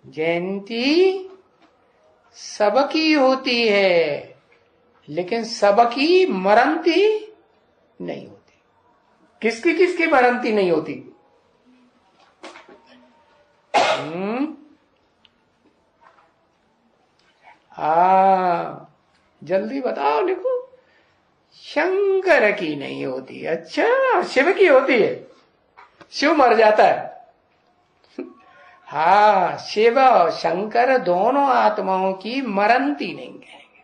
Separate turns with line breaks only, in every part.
जयंती सबकी होती है, लेकिन सबकी मरंती नहीं होती। किसकी किसकी मरंती नहीं होती? जल्दी बताओ, लिखो। शंकर की नहीं होती। अच्छा, शिव की होती है। शिव मर जाता है। हाँ, शिव और शंकर दोनों आत्माओं की मरंती नहीं कहेंगे।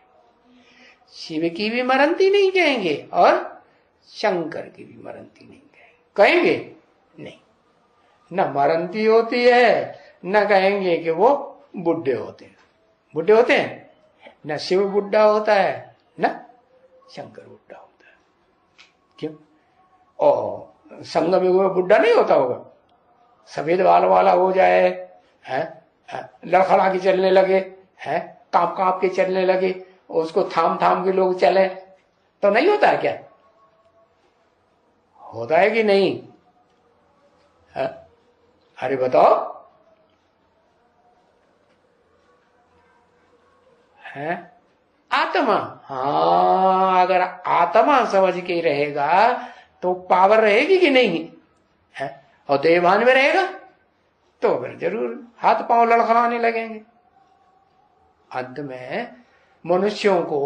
शिव की भी मरंती नहीं कहेंगे और शंकर की भी मरंती नहीं कहेंगे। नहीं, न मरंती होती है, न कहेंगे कि वो बुढ़े होते हैं। बुढ़े होते हैं? न शिव बुढ़ा होता है, न शंकर बुढ़ा होता है। क्यों? ओ, संग में वो बुढ़ा नहीं होता होगा? सफेद बाल वाला हो जाए, है, लड़खड़ा के चलने लगे, है, कांप कांप के चलने लगे, उसको थाम थाम के लोग चले, तो नहीं होता है क्या? होता है कि नहीं? है? अरे बताओ। है आत्मा। हाँ, अगर आत्मा समझ के रहेगा तो पावर रहेगी कि नहीं है? और देवान में रहेगा तो फिर जरूर हाथ पांव लड़खड़ाने लगेंगे। अंत में मनुष्यों को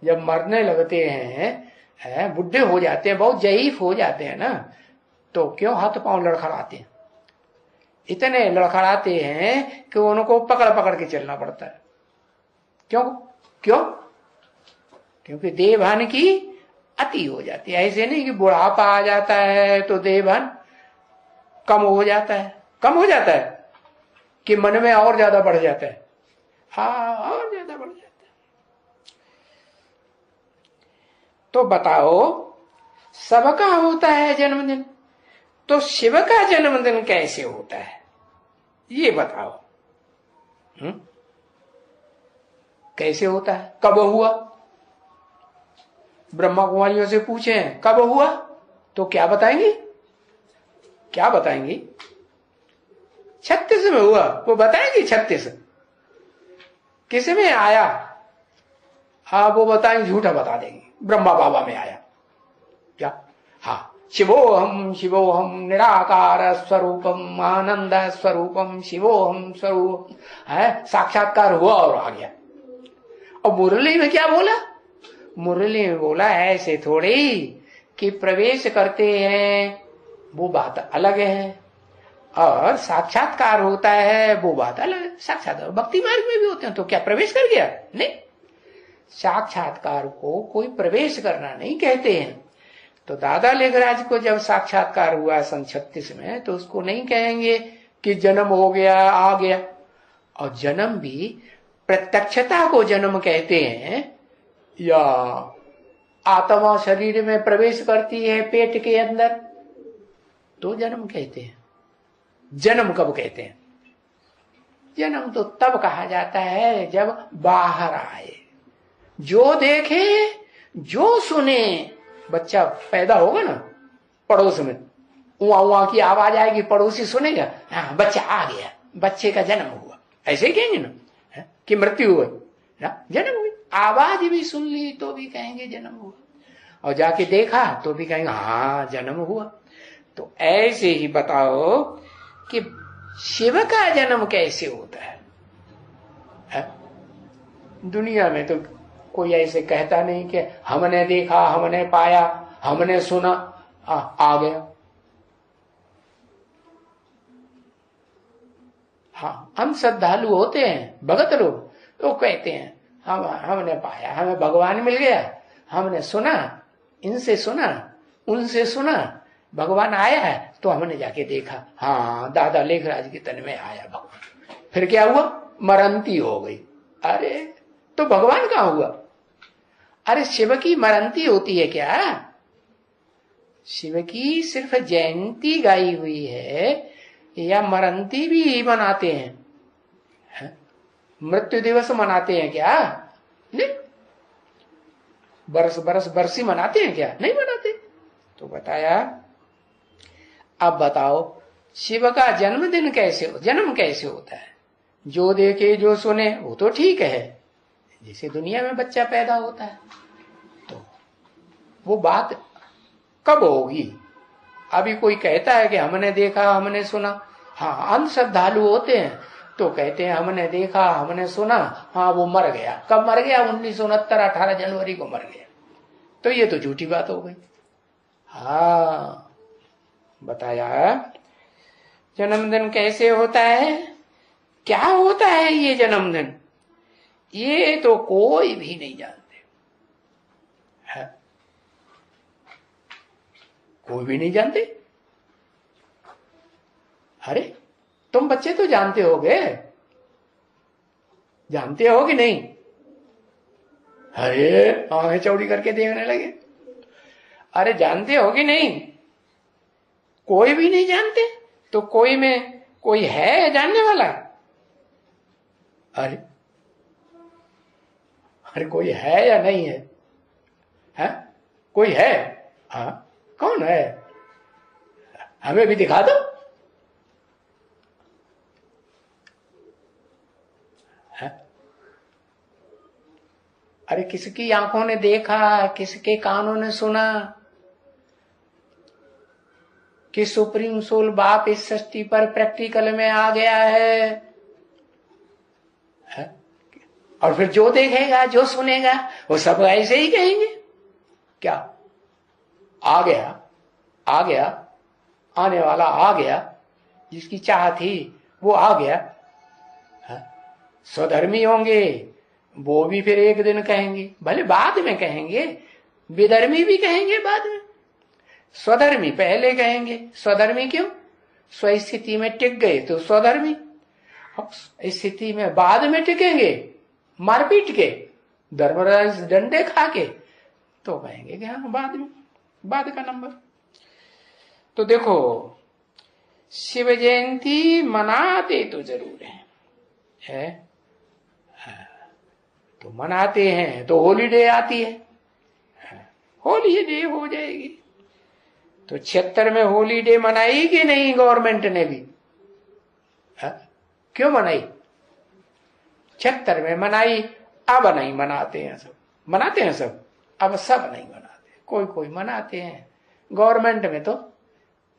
जब मरने लगते हैं, बुढ़े हो जाते हैं, बहुत जईफ हो जाते हैं ना, तो क्यों हाथ पांव लड़खड़ाते हैं? इतने लड़खड़ाते हैं कि उनको पकड़ पकड़ के चलना पड़ता है। क्यों? क्यों? क्योंकि देवभान की अति हो जाती है। ऐसे नहीं कि बुढ़ापा आ जाता है तो देवभान कम हो जाता है। कम हो जाता है कि मन में और ज्यादा बढ़ जाता है? हाँ, और ज्यादा बढ़ जाता है। तो बताओ, सबका होता है जन्मदिन, तो शिव का जन्मदिन कैसे होता है ये बताओ। कैसे होता है? कब हुआ? ब्रह्मा कुमारियों से पूछे कब हुआ तो क्या बताएंगी? क्या बताएंगी? 36 में हुआ, वो बताएंगी 36 किस में आया? हाँ, वो बताएंगे, झूठा बता देंगे, ब्रह्मा बाबा में आया। क्या? हाँ, शिवोहम निराकार स्वरूपम आनंद स्वरूपम शिवोहम स्वरूप है, साक्षात्कार हुआ और आ गया। और मुरली में क्या बोला? मुरली में बोला ऐसे थोड़ी कि प्रवेश करते हैं वो बात अलग है, और साक्षात्कार होता है वो बात अलग है। साक्षात्कार भक्ति मार्ग में भी होते हैं, तो क्या प्रवेश कर गया? नहीं, साक्षात्कार को कोई प्रवेश करना नहीं कहते हैं। तो दादा लेखराज को जब साक्षात्कार हुआ सन 36 में, तो उसको नहीं कहेंगे कि जन्म हो गया, आ गया। और जन्म भी प्रत्यक्षता को जन्म कहते हैं, या आत्मा शरीर में प्रवेश करती है पेट के अंदर तो जन्म कहते हैं। जन्म कब कहते हैं? जन्म तो तब कहा जाता है जब बाहर आए, जो देखे, जो सुने। बच्चा पैदा होगा ना, पड़ोस में उआ उआ की आवाज आएगी, पड़ोसी सुनेगा, हाँ बच्चा आ गया, बच्चे का जन्म हुआ। ऐसे ही कहेंगे ना, कि मृत्यु हुई ना, जन्म हुई। आवाज भी सुन ली तो भी कहेंगे जन्म हुआ, और जाके देखा तो भी कहेंगे हाँ जन्म हुआ। तो ऐसे ही बताओ कि शिव का जन्म कैसे होता है? दुनिया में तो कोई ऐसे कहता नहीं कि हमने देखा, हमने पाया, हमने सुना, आ गया। हाँ, हम श्रद्धालु होते हैं, भगत लोग, तो कहते हैं हमने पाया, हमें भगवान मिल गया, हमने सुना, इनसे सुना, उनसे सुना, भगवान आया है तो हमने जाके देखा, हाँ दादा लेखराज के तन में आया भगवान। फिर क्या हुआ? मरंती हो गई। अरे तो भगवान कहाँ हुआ? अरे शिव की मरंती होती है क्या? शिव की सिर्फ जयंती गाई हुई है, या मरंती भी मनाते हैं? मृत्यु दिवस मनाते हैं क्या? नहीं। बरसी मनाते हैं क्या? नहीं मनाते। तो बताया। अब बताओ, शिव का जन्मदिन कैसे, जन्म कैसे होता है? जो देखे जो सुने वो तो ठीक है, जैसे दुनिया में बच्चा पैदा होता है तो वो बात कब होगी? अभी कोई कहता है कि हमने देखा हमने सुना, हाँ अंध श्रद्धालु होते हैं तो कहते हैं हमने देखा हमने सुना, हाँ वो मर गया। कब मर गया? 1969 18 जनवरी को मर गया। तो ये तो झूठी बात हो गई। हाँ बताया जन्मदिन कैसे होता है, क्या होता है ये जन्मदिन, ये तो कोई भी नहीं जानते है? कोई भी नहीं जानते। अरे तुम बच्चे तो जानते होगे, जानते हो कि नहीं? अरे आंखें चौड़ी करके देखने लगे। अरे जानते हो कि नहीं? कोई भी नहीं जानते। तो कोई में कोई है जानने वाला? अरे अरे कोई है या नहीं है? है? कोई है? हाँ कौन है? हमें भी दिखा दो। है? अरे किसकी आंखों ने देखा, किसके कानों ने सुना कि सुप्रीम सोल बाप इस सृष्टि पर प्रैक्टिकल में आ गया है? और फिर जो देखेगा जो सुनेगा वो सब ऐसे ही कहेंगे क्या? आ गया, आ गया, आने वाला आ गया, जिसकी चाह थी वो आ गया। स्वधर्मी होंगे वो भी फिर एक दिन कहेंगे, भले बाद में कहेंगे, विधर्मी भी कहेंगे बाद में, स्वधर्मी पहले कहेंगे। स्वधर्मी क्यों? स्वस्थिति में टिक गए तो स्वधर्मी, स्थिति में बाद में टिकेंगे मारपीट के, धर्मराज डंडे खा के, तो कहेंगे कि हाँ बाद में, बाद का नंबर। तो देखो शिव जयंती मनाते तो जरूर है? तो मनाते हैं तो हॉलीडे आती है, हॉलीडे हो जाएगी। तो 76 में हॉलीडे मनाई कि नहीं गवर्नमेंट ने भी? क्यों मनाई? 76 में मनाई, अब नहीं मनाते हैं सब। मनाते हैं सब, अब सब नहीं मनाते, कोई कोई मनाते हैं, गवर्नमेंट में तो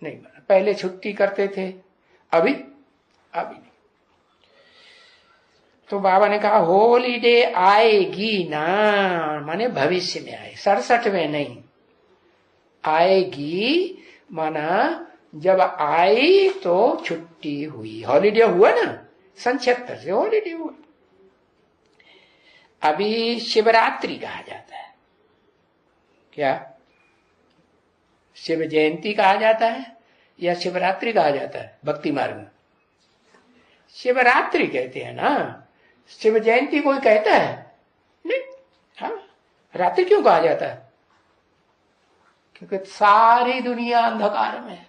नहीं मना। पहले छुट्टी करते थे, अभी नहीं। तो बाबा ने कहा हॉलीडे आएगी ना, माने भविष्य में आए, 67 में नहीं आएगी, माना जब आई तो छुट्टी हुई, हॉलीडे हुआ ना, 76 से हॉलीडे हुआ। अभी शिवरात्रि कहा जाता है, क्या शिव जयंती कहा जाता है या शिवरात्रि कहा जाता है? भक्ति मार्ग में शिवरात्रि कहते हैं ना, शिव जयंती कोई कहता है नहीं। हाँ रात्रि क्यों कहा जाता है? क्योंकि सारी दुनिया अंधकार में है।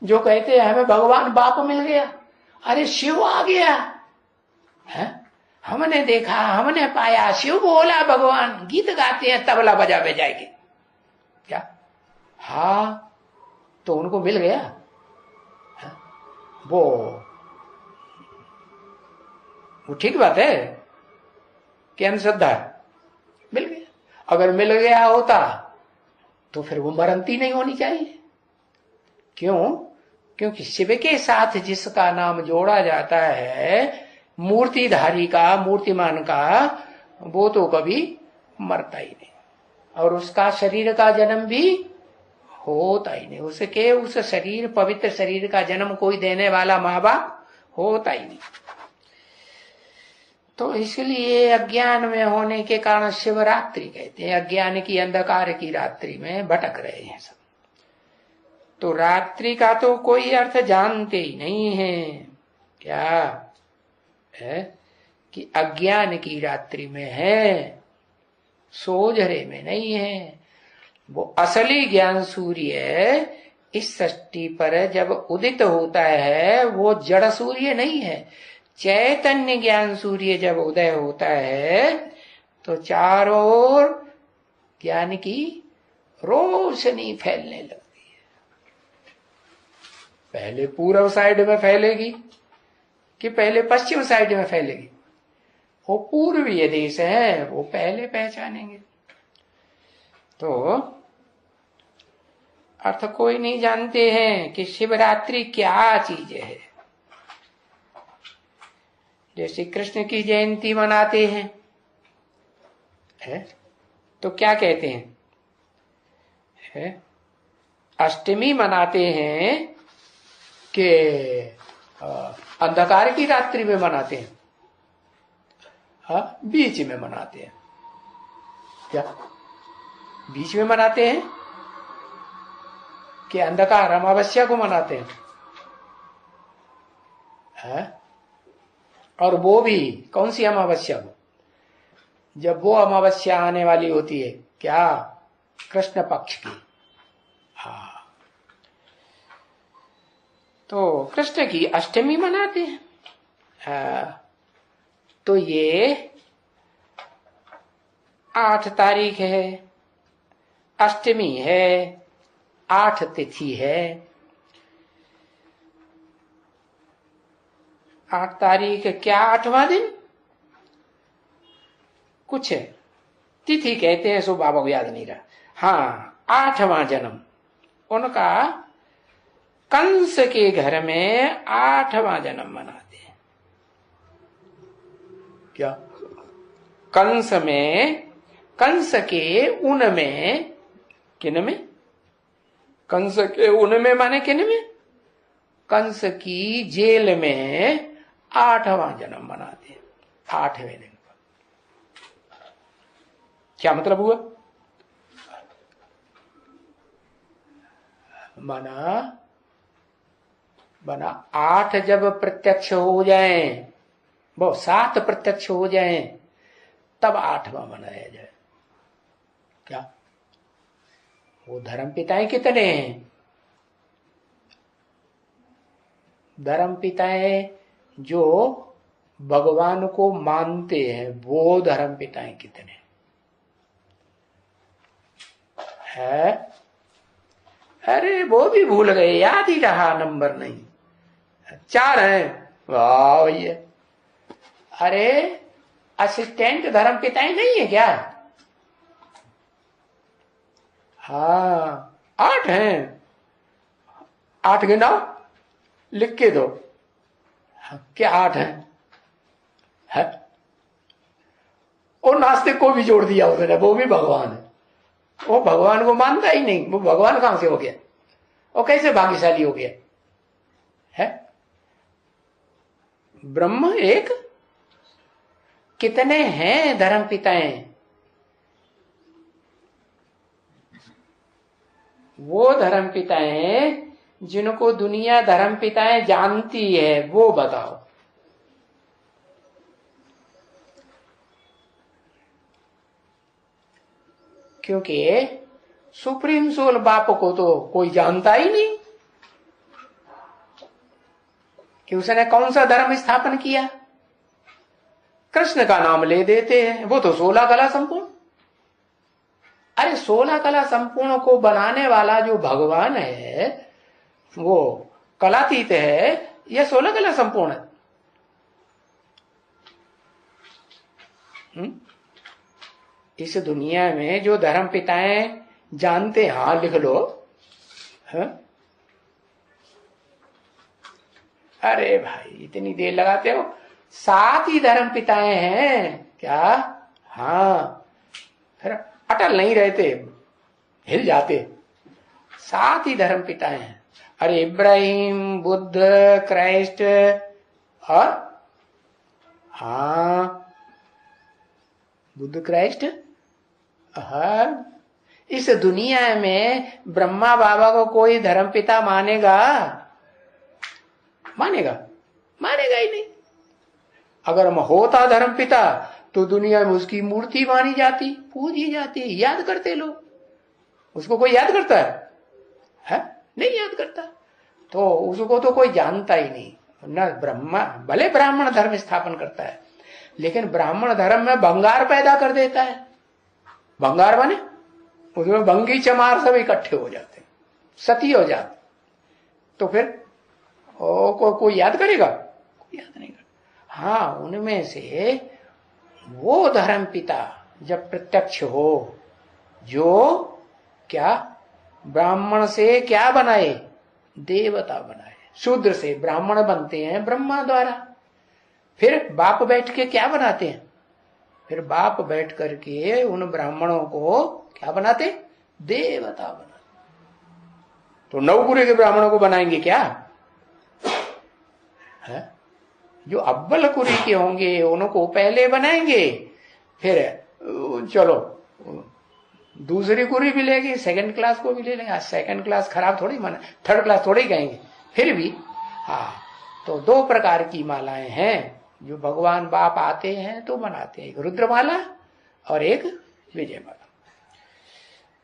जो कहते हैं हमें भगवान बाप मिल गया, अरे शिव आ गया है, हमने देखा हमने पाया, शिव बोला, भगवान गीत गाते हैं तबला बजा बजा के, क्या? हाँ तो उनको मिल गया है? वो ठीक बात है कि अंधश्रद्धा है? मिल गया। अगर मिल गया होता तो फिर वो मरंती नहीं होनी चाहिए। क्यों? क्योंकि शिव के साथ जिसका नाम जोड़ा जाता है, मूर्तिधारी का, मूर्तिमान का, वो तो कभी मरता ही नहीं, और उसका शरीर का जन्म भी होता ही नहीं। उसके उस शरीर, पवित्र शरीर का जन्म कोई देने वाला माँ बाप होता ही नहीं। तो इसलिए अज्ञान में होने के कारण शिवरात्रि कहते हैं। अज्ञान की, अंधकार की रात्रि में भटक रहे हैं सब। तो रात्रि का तो कोई अर्थ जानते ही नहीं है। क्या है कि अज्ञान की रात्रि में है, सोझरे में नहीं है। वो असली ज्ञान सूर्य इस सृष्टि पर जब उदित होता है, वो जड़ सूर्य नहीं है। चैतन्य ज्ञान सूर्य जब उदय होता है तो चारों ओर ज्ञान की रोशनी फैलने लगती है। पहले पूर्व साइड में फैलेगी, कि पहले पश्चिम साइड में फैलेगी। वो पूर्वीय देश है, वो पहले पहचानेंगे। तो अर्थ कोई नहीं जानते हैं कि शिवरात्रि क्या चीज है। जैसे कृष्ण की जयंती मनाते हैं है? तो क्या कहते हैं है? अष्टमी मनाते हैं कि अंधकार की रात्रि में मनाते हैं, हाँ बीच में मनाते हैं। क्या बीच में मनाते हैं कि अंधकार अमावस्या को मनाते हैं है? और वो भी कौन सी अमावस्या को? जब वो अमावस्या आने वाली होती है, क्या कृष्ण पक्ष की। हाँ तो कृष्ण की अष्टमी मनाते हैं। तो ये 8 तारीख है, अष्टमी है, 8 तिथि है। 8 तारीख क्या 8वां दिन कुछ है, तिथि कहते हैं, सो बाबा को याद नहीं रहा। हाँ 8वां जन्म उनका कंस के घर में 8वां जन्म मनाते हैं। क्या कंस में, कंस के ऊन में, किन में? कंस के ऊन में माने किन में? कंस की जेल में 8वां जन्म मनाते हैं, 8वें दिन पर। क्या मतलब हुआ? बना 8 जब प्रत्यक्ष हो जाए, वो 7 प्रत्यक्ष हो जाए, तब 8वां मनाया जाए। क्या वो धर्म पिताएं कितने हैं? धर्म पिताएं जो भगवान को मानते हैं, वो धर्म पिताएं कितने है? अरे वो भी भूल गए, याद ही रहा, नंबर नहीं। 4 हैं। वाह भैया, अरे असिस्टेंट धर्म पिताएं नहीं है क्या? हाँ 8 हैं। 8 गिनाओ, लिख के दो। क्या 8 है? और नास्तिक को भी जोड़ दिया उसने, वो भी भगवान है। वो भगवान को मानता ही नहीं, वो भगवान कहां से हो गया? वो कैसे भाग्यशाली हो गया है? ब्रह्म एक, कितने हैं धर्म पिताएं? वो धर्म पिताएं जिनको दुनिया धर्म पिताएं जानती है, वो बताओ। क्योंकि सुप्रीम सोल बाप को तो कोई जानता ही नहीं कि उसने कौन सा धर्म स्थापन किया। कृष्ण का नाम ले देते हैं, वो तो 16 कला संपूर्ण। अरे 16 कला संपूर्ण को बनाने वाला जो भगवान है, वो कलातीत है या 16 कला संपूर्ण है? इस दुनिया में जो धर्म पिताएं जानते, हाँ लिख लो। है? अरे भाई इतनी देर लगाते हो। 7 ही धर्म पिताएं हैं क्या? हाँ, फिर अटल नहीं रहते, हिल जाते। 7 ही धर्म पिताएं हैं। अरे इब्राहिम, बुद्ध, क्राइस्ट और हाँ बुद्ध क्राइस्ट। हाँ इस दुनिया में ब्रह्मा बाबा को कोई धर्मपिता मानेगा? मानेगा? मानेगा ही नहीं। अगर होता धर्मपिता तो दुनिया में उसकी मूर्ति मानी जाती, पूजी जाती, याद करते लोग। उसको कोई याद करता है? नहीं याद करता। तो उसको तो कोई जानता ही नहीं। न ब्रह्मा, भले ब्राह्मण धर्म स्थापन करता है, लेकिन ब्राह्मण धर्म में भंगार पैदा कर देता है। भंगार माने उसमें भंगी चमार सब इकट्ठे हो जाते, सती हो जाते। तो फिर कोई याद करेगा? याद नहीं करता। हाँ, उनमें से वो धर्म पिता जब प्रत्यक्ष हो, जो क्या ब्राह्मण से क्या बनाए, देवता बनाए। शूद्र से ब्राह्मण बनते हैं ब्रह्मा द्वारा, फिर बाप बैठ के क्या बनाते हैं, फिर बाप बैठ करके उन ब्राह्मणों को क्या बनाते, देवता बनाते। तो नवगुरु के ब्राह्मणों को बनाएंगे क्या है? जो अव्वल कुरी के होंगे उनको पहले बनाएंगे, फिर चलो दूसरी कुरी भी लेंगे, सेकंड क्लास को भी ले लेंगे। सेकंड क्लास खराब थोड़ी माना, थर्ड क्लास थोड़ी कहेंगे, फिर भी हाँ। तो दो प्रकार की मालाएं हैं जो भगवान बाप आते हैं तो बनाते हैं, एक रुद्रमाला और एक विजयमाला।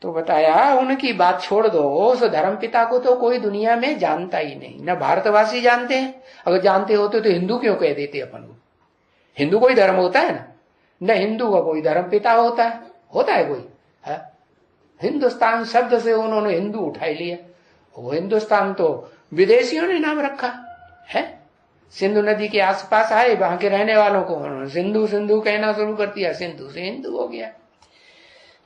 तो बताया उनकी बात छोड़ दो, उस धर्मपिता को तो कोई दुनिया में जानता ही नहीं, न भारतवासी जानते हैं। अगर जानते होते तो हिंदू क्यों कह देते अपन को? हिंदू कोई धर्म होता है ना, न हिंदू का कोई धर्मपिता होता है कोई है? हिंदुस्तान शब्द से उन्होंने हिंदू उठा लिया। वो हिंदुस्तान तो विदेशियों ने नाम रखा है। सिंधु नदी के आसपास आए, वहां के रहने वालों को उन्होंने सिंधु सिंधु कहना शुरू कर दिया, सिंधु से हिंदू हो गया।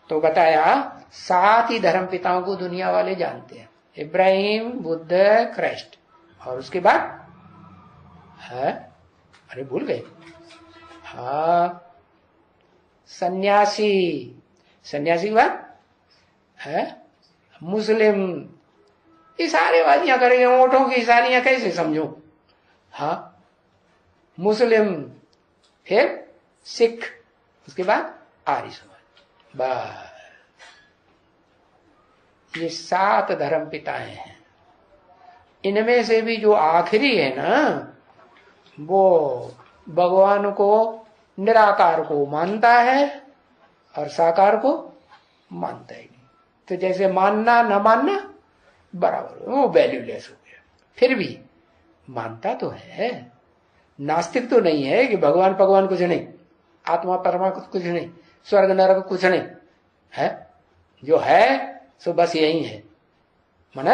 तो बताया 7 ही धर्म पिताओं को दुनिया वाले जानते हैं, इब्राहिम, बुद्ध, क्राइस्ट, और उसके बाद है, अरे भूल गए, हाँ सन्यासी, सन्यासी के बाद है मुस्लिम। ये सारे बाजियां करेंगे, ओठों की सारियां कैसे समझो? हाँ, मुस्लिम, फिर सिख, उसके बाद आर्य समाज। बस ये 7 धर्म पिताएं हैं। इनमें से भी जो आखिरी है ना, वो भगवान को निराकार को मानता है और साकार को मानता ही नहीं। तो जैसे मानना न मानना बराबर, वो वैल्यूलेस हो गया। फिर भी मानता तो है, नास्तिक तो नहीं है कि भगवान भगवान कुछ नहीं, आत्मा परमा कुछ नहीं, स्वर्ग नरक कुछ नहीं है। जो है सो बस यही है, माना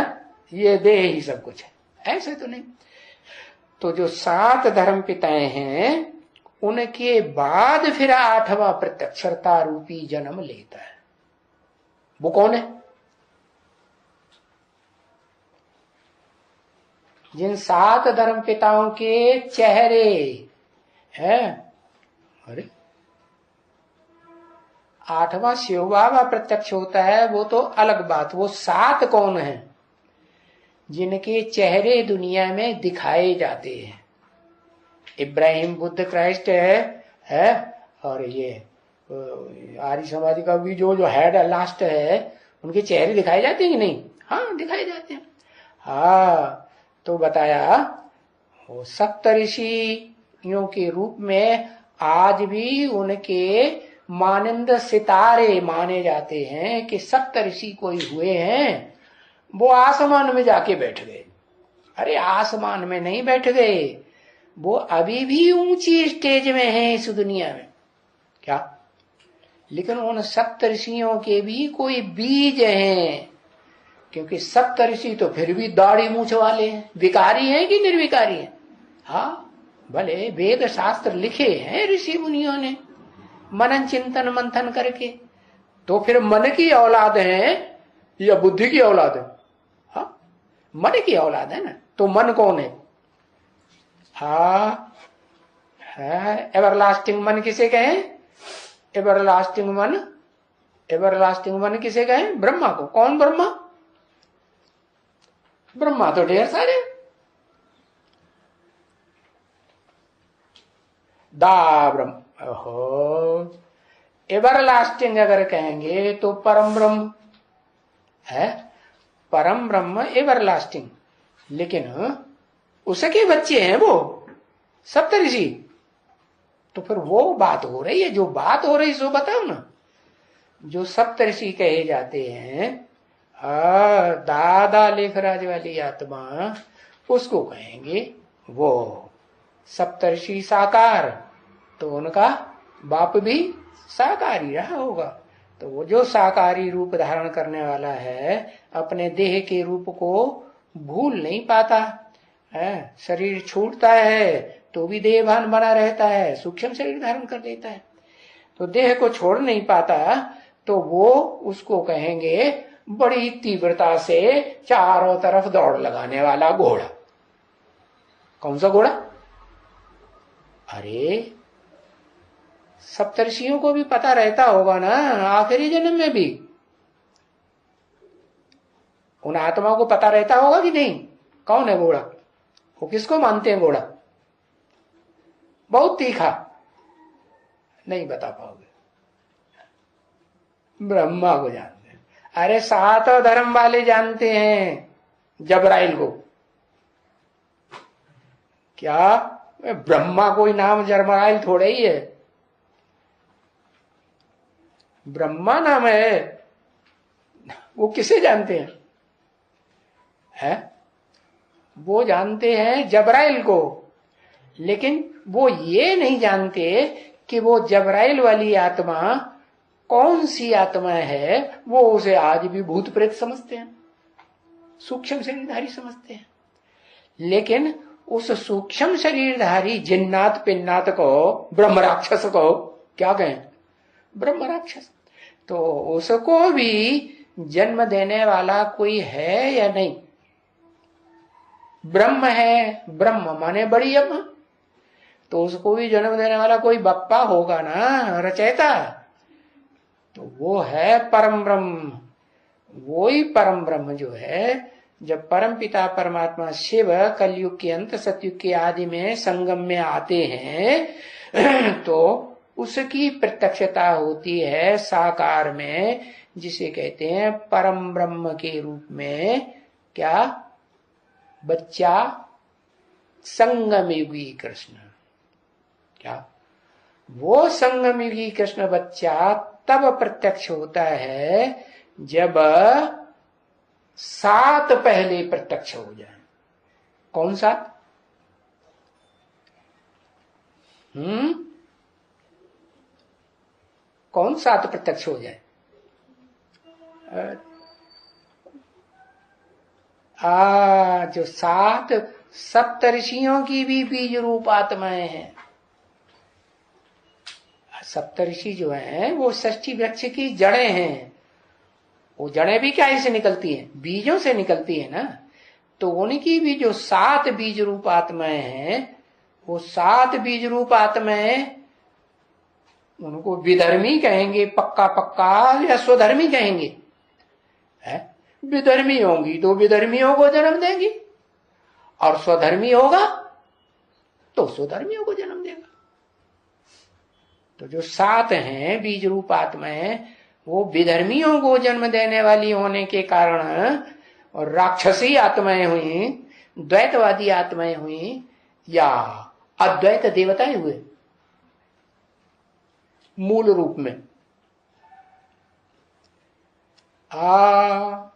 ये देह ही सब कुछ है, ऐसे तो नहीं। तो जो 7 धर्म पिताएं हैं, उनके बाद फिर 8वां प्रत्यक्षरता रूपी जन्म लेता है। वो कौन है? जिन 7 धर्म पिताओं के चेहरे हैं, अरे 8वां शिव बाबा प्रत्यक्ष होता है, वो तो अलग बात। वो 7 कौन है? जिनके चेहरे दुनिया में दिखाए जाते हैं। इब्राहिम, बुद्ध, क्राइस्ट है और ये आर्य समाज का भी जो हेड लास्ट है, उनके चेहरे दिखाए जाते हैं कि नहीं? हाँ, दिखाए जाते हैं। हाँ, तो बताया वो सप्तऋषियों के रूप में आज भी उनके मानंद सितारे माने जाते हैं कि सप्तऋषि कोई हुए हैं। वो आसमान में जाके बैठ गए। अरे आसमान में नहीं बैठ गए, वो अभी भी ऊंची स्टेज में हैं इस दुनिया में, क्या? लेकिन उन सप्तऋषियों के भी कोई बीज हैं, क्योंकि सप्तऋषि तो फिर भी दाढ़ी मूछ वाले हैं। विकारी हैं कि निर्विकारी हैं? हाँ, भले वेद शास्त्र लिखे हैं ऋषि मुनियों ने मनन चिंतन मंथन करके, तो फिर मन की औलाद है या बुद्धि की औलाद है? हाँ, मन की औलाद है ना। तो मन कौन है? हाँ, है एवरलास्टिंग मन किसे कहे? एवरलास्टिंग मन, एवरलास्टिंग मन किसे कहे? ब्रह्मा को। कौन ब्रह्मा? ब्रह्मा तो ढेर सारे, दा ब्रह्म। ओहो, एवरलास्टिंग अगर कहेंगे तो परम ब्रह्म है, परम ब्रह्म एवरलास्टिंग। लेकिन उसके बच्चे हैं वो सप्तऋषि। तो फिर वो बात हो रही है, जो बात हो रही सो बताओ ना। जो सप्तऋषि कहे जाते हैं, दादा लेखराज वाली आत्मा, उसको कहेंगे वो सप्तऋषि साकार। तो उनका बाप भी साकारी रहा होगा। तो वो जो साकारी रूप धारण करने वाला है, अपने देह के रूप को भूल नहीं पाता है। शरीर छूटता है तो भी देहभान बना रहता है, सूक्ष्म शरीर धारण कर लेता है। तो देह को छोड़ नहीं पाता तो वो उसको कहेंगे बड़ी तीव्रता से चारों तरफ दौड़ लगाने वाला घोड़ा। कौन सा घोड़ा? अरे सप्तर्षियों को भी पता रहता होगा ना आखिरी जन्म में भी, उन आत्माओं को पता रहता होगा कि नहीं कौन है घोड़ा, वो किसको मानते हैं घोड़ा? बहुत तीखा, नहीं बता पाओगे, ब्रह्मा को जानते हैं। अरे सातों धर्म वाले जानते हैं जबराइल को। क्या ब्रह्मा कोई नाम जबराइल थोड़े ही है, ब्रह्मा नाम है। वो किसे जानते हैं? है? वो जानते हैं जबराइल को, लेकिन वो ये नहीं जानते कि वो जबराइल वाली आत्मा कौन सी आत्मा है। वो उसे आज भी भूत प्रेत समझते हैं, सूक्ष्म शरीरधारी समझते हैं। लेकिन उस सूक्ष्म शरीरधारी जिन्नात पिन्नात को, ब्रह्म राक्षस को क्या कहें? ब्रह्म राक्षस। तो उसको भी जन्म देने वाला कोई है या नहीं? ब्रह्म है, ब्रह्म माने बड़ी अम्मा, तो उसको भी जन्म देने वाला कोई बप्पा होगा ना, रचयिता। तो वो है परम ब्रह्म। वो ही परम ब्रह्म जो है, जब परम पिता परमात्मा शिव कलयुग के अंत सतयुग के आदि में संगम में आते हैं तो उसकी प्रत्यक्षता होती है साकार में, जिसे कहते हैं परम ब्रह्म के रूप में। क्या? बच्चा संगमयुगी कृष्ण। क्या? वो संगमयुगी कृष्ण बच्चा तब प्रत्यक्ष होता है जब 7 पहले प्रत्यक्ष हो जाए। कौन सा? कौन 7 प्रत्यक्ष हो जाए? जो 7 सप्तऋषियों की भी बीज रूप आत्माएं हैं। सप्तऋषि जो हैं वो षष्ठी वृक्ष की जड़ें हैं। वो जड़ें भी क्या से निकलती हैं? बीजों से निकलती है ना। तो उनकी भी जो 7 बीज रूप आत्माएं हैं, वो 7 बीज रूप आत्माएं, उनको विधर्मी कहेंगे पक्का पक्का, या स्वधर्मी कहेंगे? है? विधर्मी होंगी तो विधर्मियों को जन्म देंगी, और स्वधर्मी होगा तो स्वधर्मियों को जन्म देगा। तो जो 7 हैं बीज रूप आत्माएं, वो विधर्मियों को जन्म देने वाली होने के कारण, और राक्षसी आत्माएं हुई, द्वैतवादी आत्माएं हुई, या अद्वैत देवताएं हुए मूल रूप में।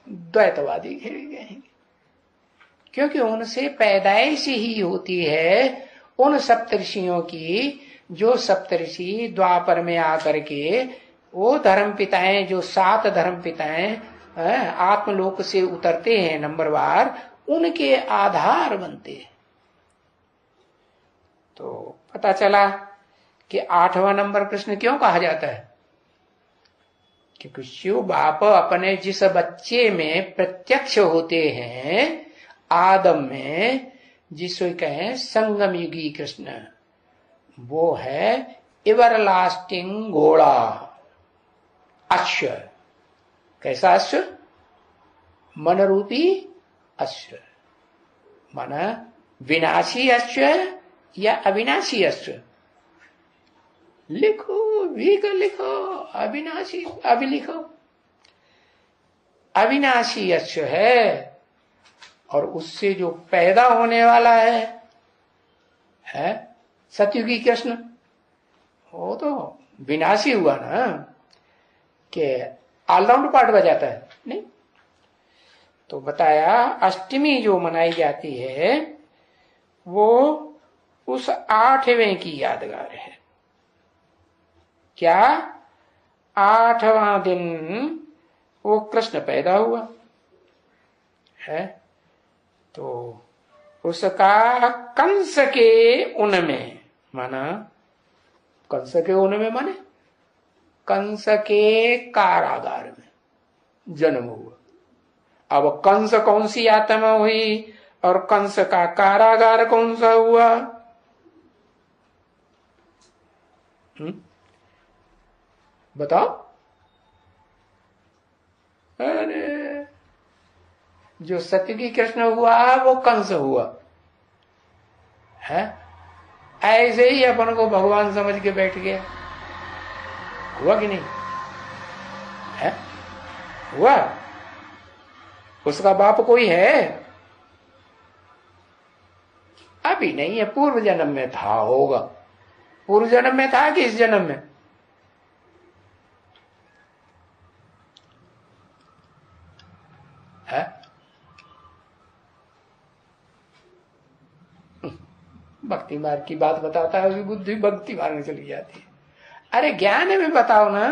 द्वैतवादी घेरे गए हैं, क्योंकि उनसे पैदाइश ही होती है उन सप्तऋषियों की, जो सप्तऋषि द्वापर में आकर के वो धर्म पिताएं, जो 7 धर्म पिताएं आत्मलोक से उतरते हैं नंबरवार, उनके आधार बनते हैं। तो पता चला कि 8वां नंबर कृष्ण क्यों कहा जाता है? क्योंकि शिव बाप अपने जिस बच्चे में प्रत्यक्ष होते हैं आदम में, जिसको कहें संगम युगी कृष्ण, वो है एवरलास्टिंग घोड़ा, अश्व। कैसा अश्व? मन रूपी अश्व। मन विनाशी अश्व या अविनाशी अश्व? लिखो, भी कर लिखो, अविनाशी अभी लिखो। अविनाशी अश्व है, और उससे जो पैदा होने वाला है सतयुगी कृष्ण, वो तो विनाशी हुआ ना, कि ऑलराउंड पार्ट बजाता है नहीं। तो बताया अष्टमी जो मनाई जाती है वो उस 8वें की यादगार है। क्या? 8वां दिन वो कृष्ण पैदा हुआ है। तो उसका कंस के उन में, माना कंस के उन में माने कंस के कारागार में जन्म हुआ। अब कंस कौन सी आत्मा हुई और कंस का कारागार कौन सा हुआ? बताओ। अरे जो सत्यकी कृष्ण हुआ वो कंस हुआ है। ऐसे ही अपन को भगवान समझ के बैठ गया, हुआ कि नहीं है? हुआ। उसका बाप कोई है? अभी नहीं है, पूर्व जन्म में था, होगा। पूर्व जन्म में था कि इस जन्म में? है? भक्ति मार्ग की बात बताता है, अभी बुद्धि भक्ति मार्ग में चली जाती है। अरे ज्ञान में बताओ ना।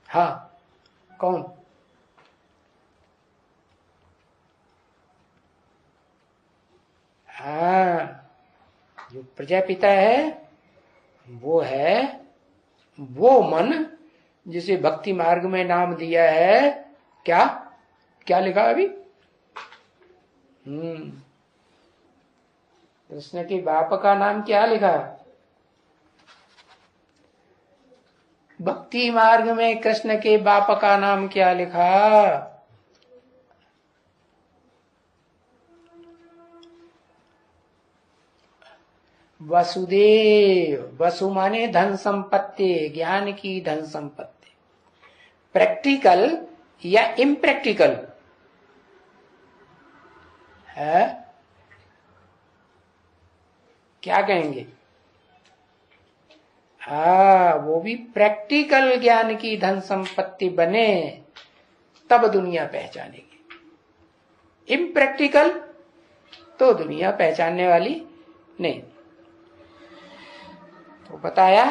हाँ, कौन? हाँ, जो प्रजापिता है वो है वो मन जिसे भक्ति मार्ग में नाम दिया है। क्या क्या लिखा अभी? कृष्ण के बाप का नाम क्या लिखा? भक्ति मार्ग में कृष्ण के बाप का नाम क्या लिखा? वसुदेव। वसु माने धन संपत्ति, ज्ञान की धन संपत्ति। प्रैक्टिकल या इम्प्रैक्टिकल है? क्या कहेंगे? हाँ, वो भी प्रैक्टिकल ज्ञान की धन संपत्ति बने तब दुनिया पहचानेगी। इम्प्रैक्टिकल तो दुनिया पहचानने वाली नहीं। तो बताया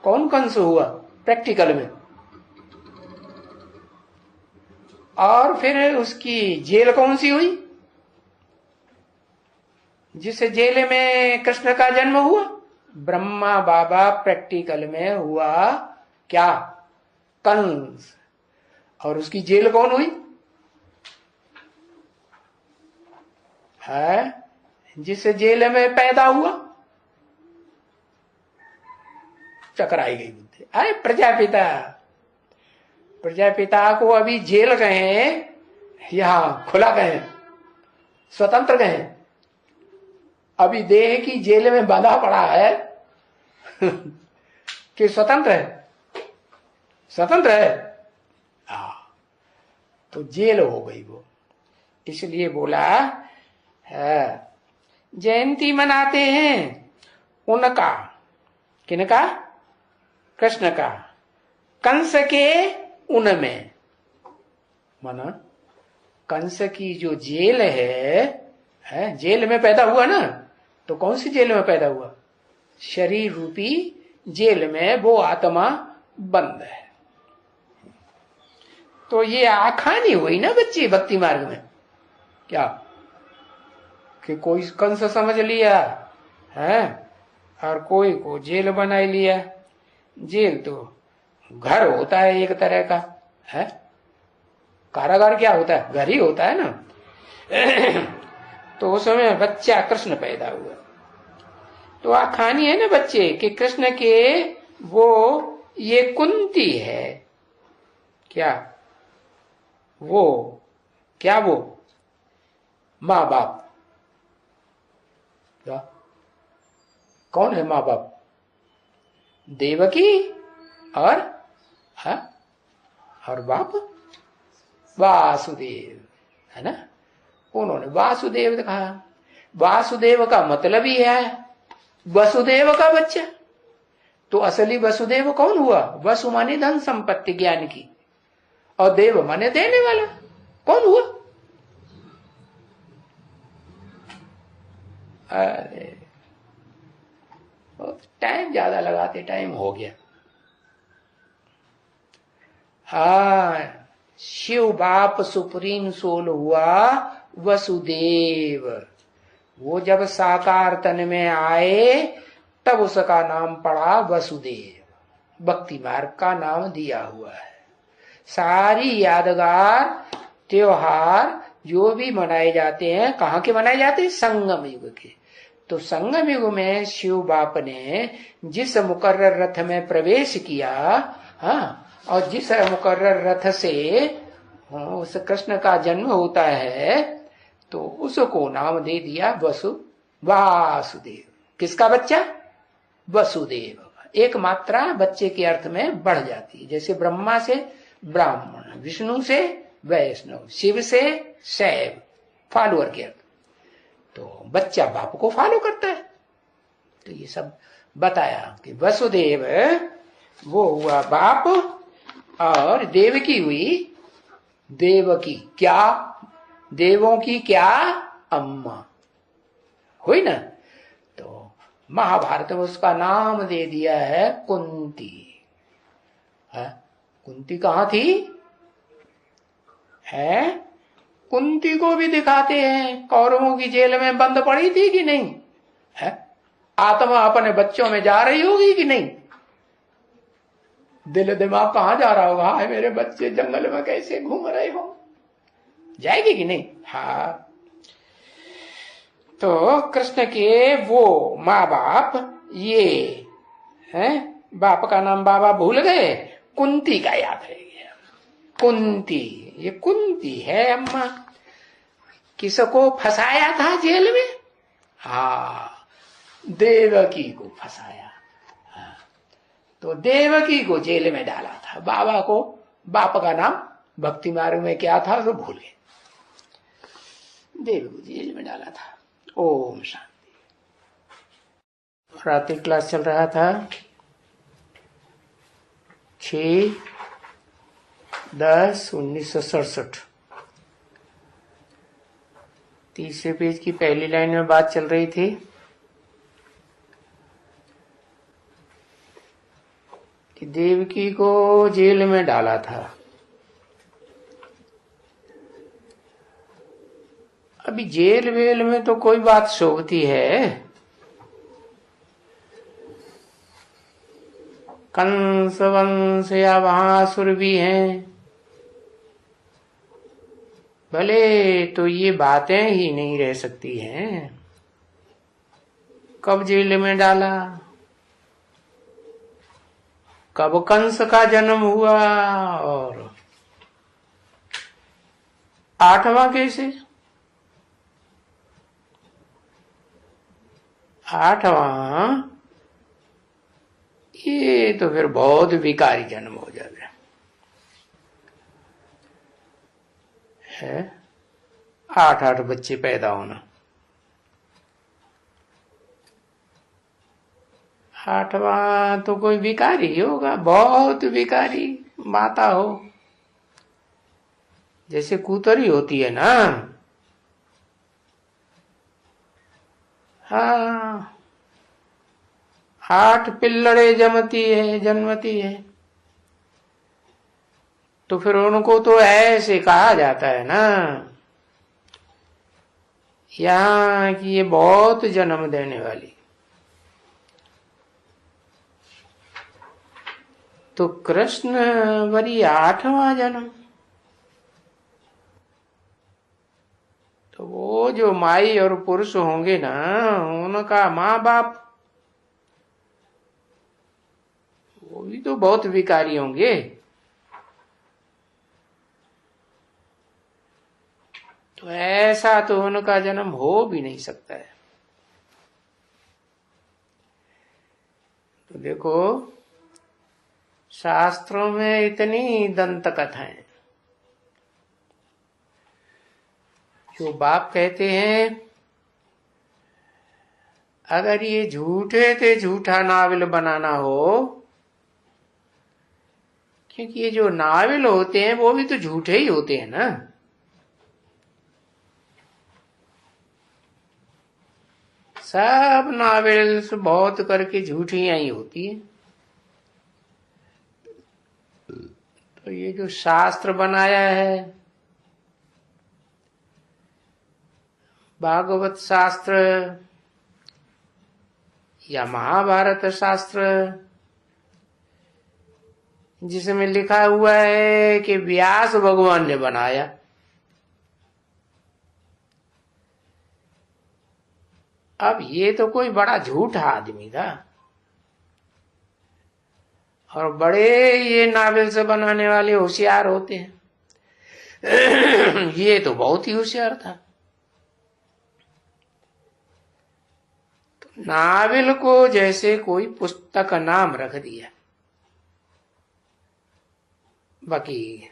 कौन कंस हुआ प्रैक्टिकल में, और फिर उसकी जेल कौन सी हुई जिस जेल में कृष्ण का जन्म हुआ? ब्रह्मा बाबा प्रैक्टिकल में हुआ क्या? कंस। और उसकी जेल कौन हुई? है जिस जेल में पैदा हुआ। चकराई गई बुद्धि। अरे प्रजापिता, प्रजापिता को अभी जेल कहे या खुला कहे, स्वतंत्र कहे? अभी देह की जेल में बंधा पड़ा है कि स्वतंत्र है? स्वतंत्र है। तो जेल हो गई वो। इसलिए बोला है, जयंती मनाते हैं उनका, किनका? कृष्ण का, कंस के उनमें। माना कंस की जो जेल है, जेल में पैदा हुआ ना। तो कौन सी जेल में पैदा हुआ? शरीर रूपी जेल में वो आत्मा बंद है। तो ये आखानी हुई ना बच्ची भक्ति मार्ग में। क्या कि कोई कंस समझ लिया है और कोई को जेल बना लिया। जेल तो घर होता है एक तरह का है। कारागार क्या होता है? घर ही होता है ना। तो उस समय बच्चा कृष्ण पैदा हुआ। तो आखानी है ना बच्चे कि कृष्ण के वो ये कुंती है। क्या वो? क्या वो? माँ बाप। क्या? कौन है माँ बाप? देवकी और हा? और बाप वासुदेव है ना। उन्होंने वासुदेव कहा। वासुदेव का मतलब ही है वसुदेव का बच्चा। तो असली वसुदेव कौन हुआ? वसु माने धन संपत्ति ज्ञान की, और देव माने देने वाला। कौन हुआ? अरे टाइम ज्यादा लगाते, टाइम हो गया। हाँ, शिव बाप सुप्रीम सोल हुआ वसुदेव। वो जब साकार तन में आए तब उसका नाम पड़ा वसुदेव। भक्ति मार्ग का नाम दिया हुआ है। सारी यादगार त्योहार जो भी मनाए जाते हैं, कहाँ के मनाए जाते हैं? संगम युग के। तो संगम युग में शिव बाप ने जिस मुकर्रर रथ में प्रवेश किया, हाँ, और जिस मुकर्रर रथ से उस कृष्ण का जन्म होता है, तो उसको नाम दे दिया वासुदेव। किसका बच्चा? वसुदेव। एक मात्रा बच्चे के अर्थ में बढ़ जाती है। जैसे ब्रह्मा से ब्राह्मण, विष्णु से वैष्णव, शिव से शैव, फॉलोअर के अर्थ। तो बच्चा बाप को फॉलो करता है। तो ये सब बताया कि वसुदेव वो हुआ बाप और देवकी हुई देवकी। क्या? देवों की क्या? अम्मा हुई ना। तो महाभारत में उसका नाम दे दिया है कुंती। है? कुंती कहाँ थी? है? कुंती को भी दिखाते हैं, कौरवों की जेल में बंद पड़ी थी कि नहीं? है? आत्मा अपने बच्चों में जा रही होगी कि नहीं? दिल दिमाग कहाँ जा रहा होगा? हाय मेरे बच्चे जंगल में कैसे घूम रहे हो, जाएगी कि नहीं? हाँ। तो कृष्ण के वो माँ बाप ये है। बाप का नाम बाबा भूल गए, कुंती का याद रह गया। कुंती, ये कुंती है अम्मा। किसको फंसाया था जेल में? हाँ, देवकी को फंसाया। हाँ। तो देवकी को जेल में डाला था। बाबा को, बाप का नाम भक्ति मार्ग में क्या था तो भूल गए। देव को जेल में डाला था। ओम शांति। रात्रि क्लास चल रहा था 6/10/1967। तीसरे पेज की पहली लाइन में बात चल रही थी कि देवकी को जेल में डाला था। अभी जेल वेल में तो कोई बात शोभती है? कंस वंश या वहासुर भी हैं, भले, तो ये बातें ही नहीं रह सकती हैं। कब जेल में डाला? कब कंस का जन्म हुआ? और 8वां कैसे? 8वां, ये तो फिर बहुत विकारी जन्म हो जाता है। 8 बच्चे पैदा होना, 8वां तो कोई विकारी ही होगा, बहुत विकारी माता हो। जैसे कूतरी होती है ना, हाँ, 8 पिल्लड़े जन्मती है। तो फिर उनको तो ऐसे कहा जाता है ना, यहाँ कि ये बहुत जन्म देने वाली। तो कृष्ण वरी 8वां जन्म। तो वो जो माई और पुरुष होंगे ना, उनका माँ बाप, वो भी तो बहुत विकारी होंगे। तो ऐसा तो उनका जन्म हो भी नहीं सकता है। तो देखो, शास्त्रों में इतनी दंत कथाएं, जो बाप कहते हैं अगर ये झूठे थे झूठा नावल बनाना हो, क्योंकि ये जो नावल होते हैं वो भी तो झूठे ही होते हैं ना। सब नावेल्स बहुत करके झूठियां ही होती है। तो ये जो शास्त्र बनाया है, भागवत शास्त्र या महाभारत शास्त्र जिसमें लिखा हुआ है कि व्यास भगवान ने बनाया, अब ये तो कोई बड़ा झूठा आदमी था, और बड़े ये नावल से बनाने वाले होशियार होते हैं। ये तो बहुत ही होशियार था। तो नावल को जैसे कोई पुस्तक का नाम रख दिया, बाकी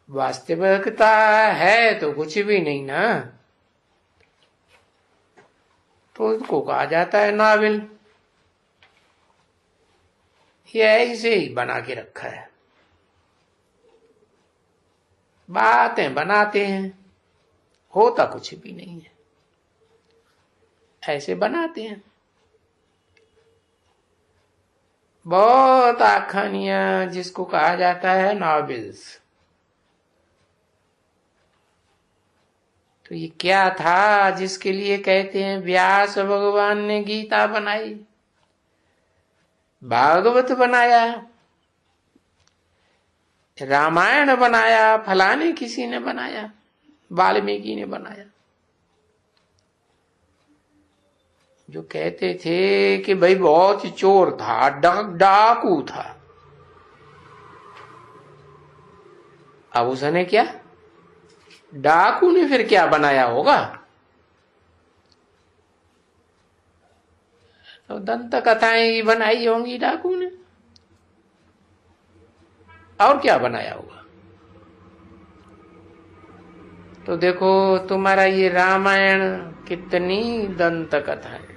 वास्तविकता है तो कुछ भी नहीं ना, तो उसको कहा जाता है नावल। ये ऐसे ही बना के रखा है, बातें बनाते हैं, होता कुछ भी नहीं है, ऐसे बनाते हैं। बहुत आखानियां जिसको कहा जाता है नॉवेल्स। तो ये क्या था जिसके लिए कहते हैं व्यास भगवान ने गीता बनाई, भागवत बनाया, रामायण बनाया, फलाने किसी ने बनाया, वाल्मीकि ने बनाया। जो कहते थे कि भाई बहुत चोर था, डाकू था, अब उसने क्या, डाकू ने फिर क्या बनाया होगा? तो दंत कथाएं बनाई होंगी डाकू ने, और क्या बनाया होगा? तो देखो तुम्हारा ये रामायण कितनी दंत कथा है।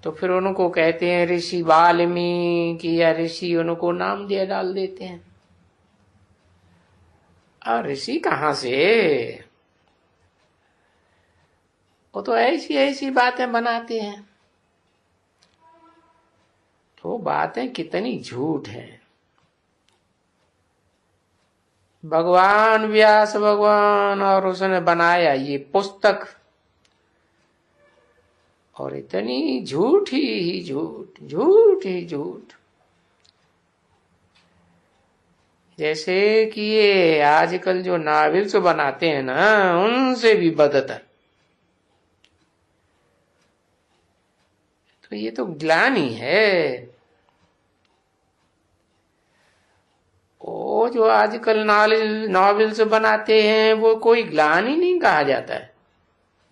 तो फिर उनको कहते हैं ऋषि वाल्मीकि या ऋषि, उनको नाम दिया डाल देते हैं। और ऋषि कहां से? वो तो ऐसी ऐसी बातें बनाते हैं। तो बातें कितनी झूठ है। भगवान व्यास भगवान, और उसने बनाया ये पुस्तक, और इतनी झूठ ही झूठ, झूठ ही झूठ। जैसे कि ये आजकल जो नावल्स बनाते हैं ना, उनसे भी बदतर। तो ये तो ग्लानि है। वो जो आजकल नॉवेल्स बनाते हैं, वो कोई ग्लानि नहीं कहा जाता है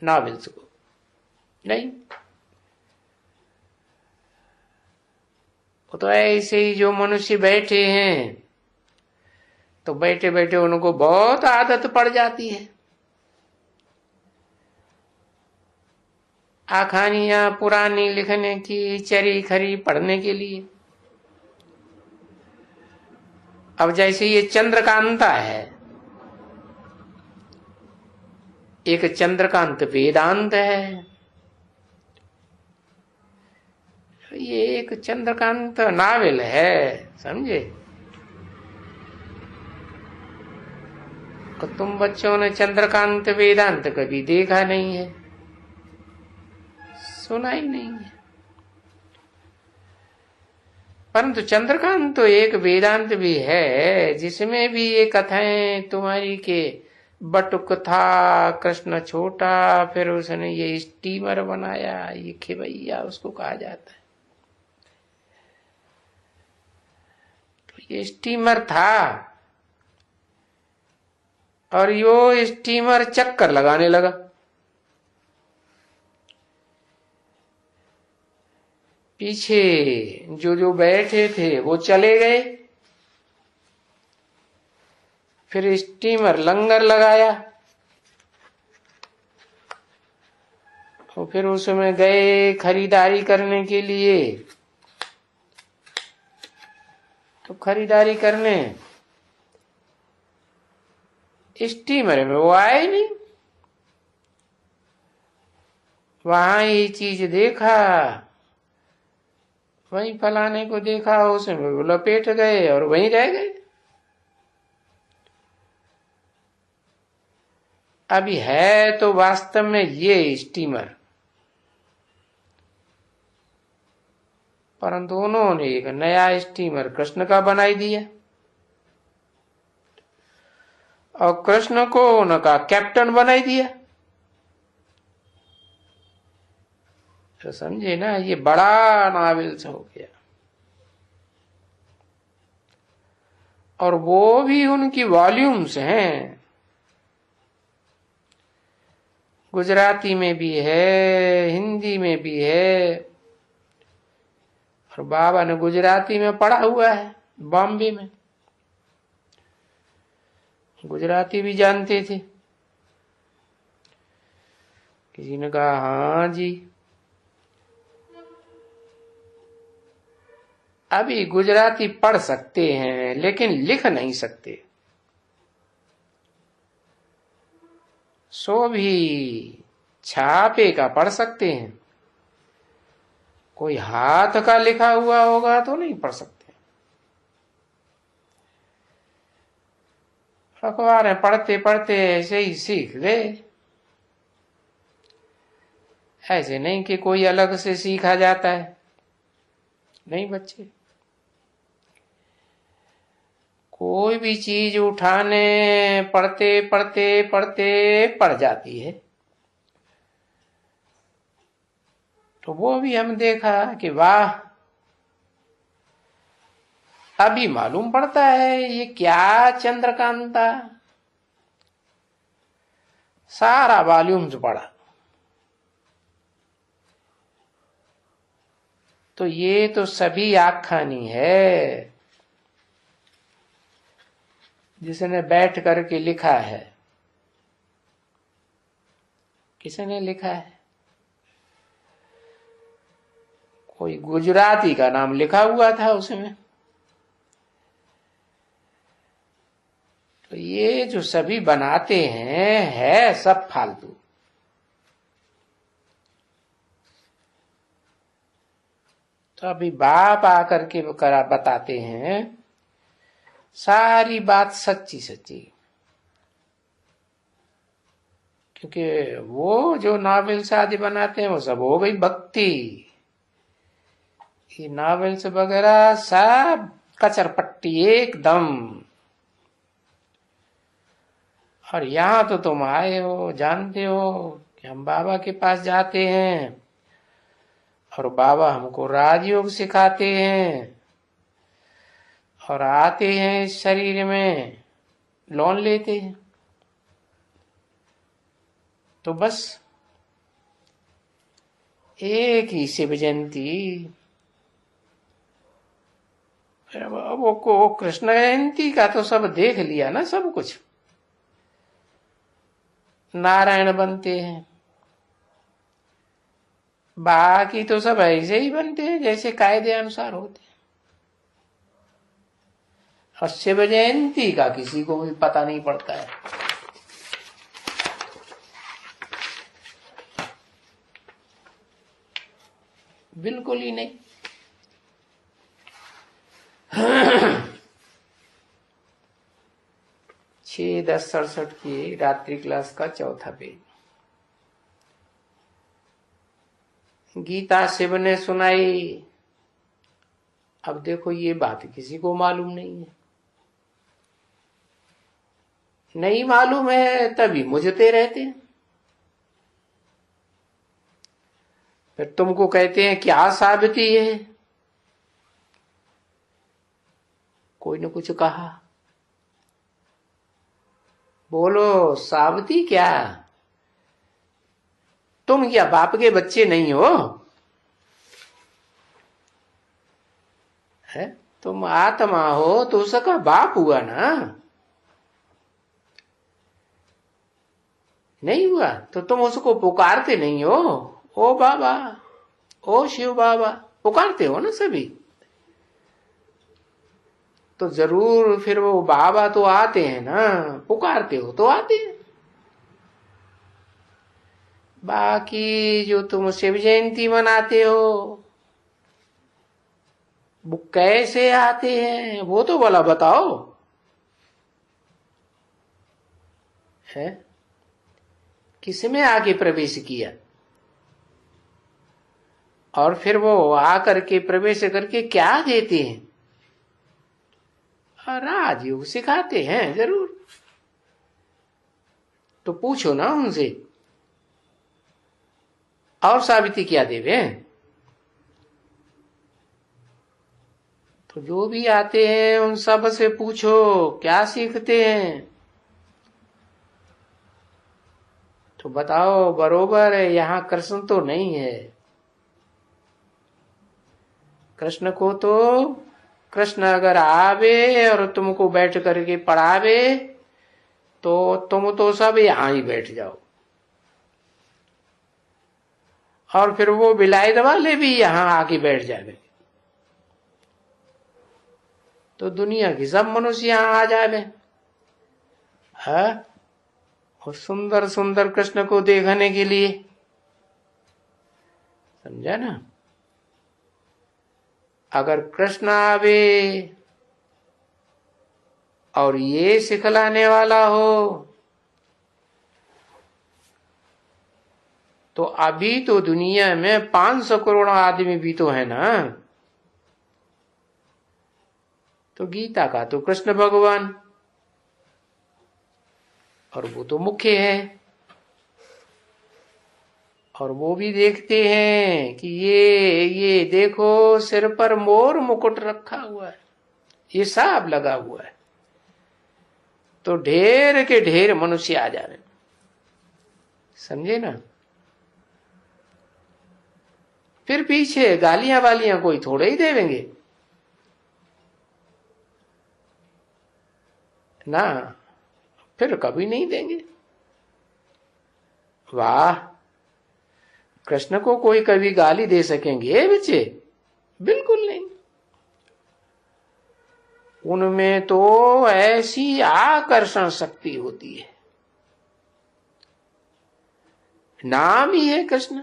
नॉवेल्स को, नहीं। वो तो ऐसे ही जो मनुष्य बैठे हैं, तो बैठे बैठे उनको बहुत आदत पड़ जाती है आखानियां पुरानी लिखने की, चरी खरी पढ़ने के लिए। अब जैसे ये चंद्रकांता है, एक चंद्रकांत वेदांत है, ये एक चंद्रकांत नावल है, समझे? तो तुम बच्चों ने चंद्रकांत वेदांत कभी देखा नहीं है, सुना ही नहीं है। परंतु चंद्रकांत तो एक वेदांत भी है, जिसमें भी ये कथाएं तुम्हारी के बटुक था, कृष्ण छोटा, फिर उसने ये स्टीमर बनाया, ये खिवैया उसको कहा जाता है। तो ये स्टीमर था, और यो स्टीमर चक्कर लगाने लगा। पीछे जो बैठे थे वो चले गए, फिर स्टीमर लंगर लगाया, और फिर उसमें गए खरीदारी करने के लिए। तो खरीदारी करने स्टीमर में वो आए नहीं, वहां ये चीज देखा, वहीं फलाने को देखा, उसमें लपेट गए और वहीं रह गए। अभी है तो वास्तव में ये स्टीमर, परंतु उन्होंने एक नया स्टीमर कृष्ण का बनाई दिया और कृष्ण को उनका कैप्टन बनाई दिया। तो समझे ना, ये बड़ा नाविल्स हो गया। और वो भी उनकी वॉल्यूम्स हैं, गुजराती में भी है, हिंदी में भी है। और बाबा ने गुजराती में पढ़ा हुआ है बॉम्बे में, गुजराती भी जानते थे। किसी ने कहा हाँ जी, अभी गुजराती पढ़ सकते हैं लेकिन लिख नहीं सकते। सो भी छापे का पढ़ सकते हैं, कोई हाथ का लिखा हुआ होगा तो नहीं पढ़ सकते। अखबारें पढ़ते पढ़ते ऐसे ही सीख गए, ऐसे नहीं कि कोई अलग से सीखा जाता है। नहीं बच्चे, कोई भी चीज उठाने पढ़ते पढ़ते पढ़ते पढ़ जाती है। तो वो भी हम देखा कि वाह, अभी मालूम पड़ता है ये क्या चंद्रकांता, सारा वॉल्यूम्स पढ़ा। तो ये तो सभी आखानी है जिसने बैठ करके लिखा है। किसने लिखा है? कोई गुजराती का नाम लिखा हुआ था उसमें। तो ये जो सभी बनाते हैं है सब फालतू। तो अभी बाप आकर के बताते हैं सारी बात सच्ची सच्ची, क्योंकि वो जो नॉवेल्स आदि बनाते हैं वो सब हो गई भक्ति। ये नॉवेल्स वगैरह सब कचरपट्टी एकदम। और यहां तो तुम आए हो, जानते हो कि हम बाबा के पास जाते हैं और बाबा हमको राजयोग सिखाते हैं और आते हैं इस शरीर में, लोन लेते हैं। तो बस एक ही शिव जयंती, वो कृष्ण जयंती का तो सब देख लिया ना, सब कुछ नारायण बनते हैं, बाकी तो सब ऐसे ही बनते हैं जैसे कायदे अनुसार होते हैं। और शिव जयंती का किसी को भी पता नहीं पड़ता है। बिल्कुल ही नहीं। 6-10-67 की रात्रि क्लास का चौथा पेज। गीता शिव ने सुनाई। अब देखो ये बात किसी को मालूम नहीं है, नहीं मालूम है तभी मुझते रहते हैं। फिर तुमको कहते हैं क्या साबिती है, कोई ने कुछ कहा, बोलो साबिती क्या? तुम क्या बाप के बच्चे नहीं हो? है, तुम आत्मा हो तो उसका बाप हुआ ना, नहीं हुआ तो तुम उसको पुकारते नहीं हो, ओ बाबा, ओ शिव बाबा, पुकारते हो ना सभी। तो जरूर फिर वो बाबा तो आते हैं ना, पुकारते हो तो आते हैं। बाकी जो तुम शिव जयंती मनाते हो वो कैसे आते हैं वो तो भला बताओ। है किसमें आके प्रवेश किया, और फिर वो आकर के प्रवेश करके क्या देते हैं? राजयोग सिखाते हैं जरूर। तो पूछो ना उनसे, और सावित्री क्या देवे? तो जो भी आते हैं उन सब से पूछो क्या सीखते हैं, तो बताओ बरोबर है। यहां कृष्ण तो नहीं है। कृष्ण को तो, कृष्ण अगर आवे और तुमको बैठ करके पढ़ावे तो तुम तो सब यहां ही बैठ जाओ, और फिर वो विलायत वाले भी यहां आके बैठ जावे, तो दुनिया की सब मनुष्य यहां आ जावे। और सुंदर सुंदर कृष्ण को देखने के लिए, समझा ना? अगर कृष्ण आवे और ये सिखलाने वाला हो, तो अभी तो दुनिया में 500 करोड़ आदमी भी तो है ना। तो गीता का तो कृष्ण भगवान, और वो तो मुख्य है, और वो भी देखते हैं कि ये देखो सिर पर मोर मुकुट रखा हुआ है, ये सब लगा हुआ है, तो ढेर के ढेर मनुष्य आ जाए, समझे ना? फिर पीछे गालियां वालियां कोई थोड़े ही देवेंगे ना, फिर कभी नहीं देंगे। वाह, कृष्ण को कोई कभी गाली दे सकेंगे बच्चे? बिल्कुल नहीं। उनमें तो ऐसी आकर्षण शक्ति होती है, नाम ही है कृष्ण,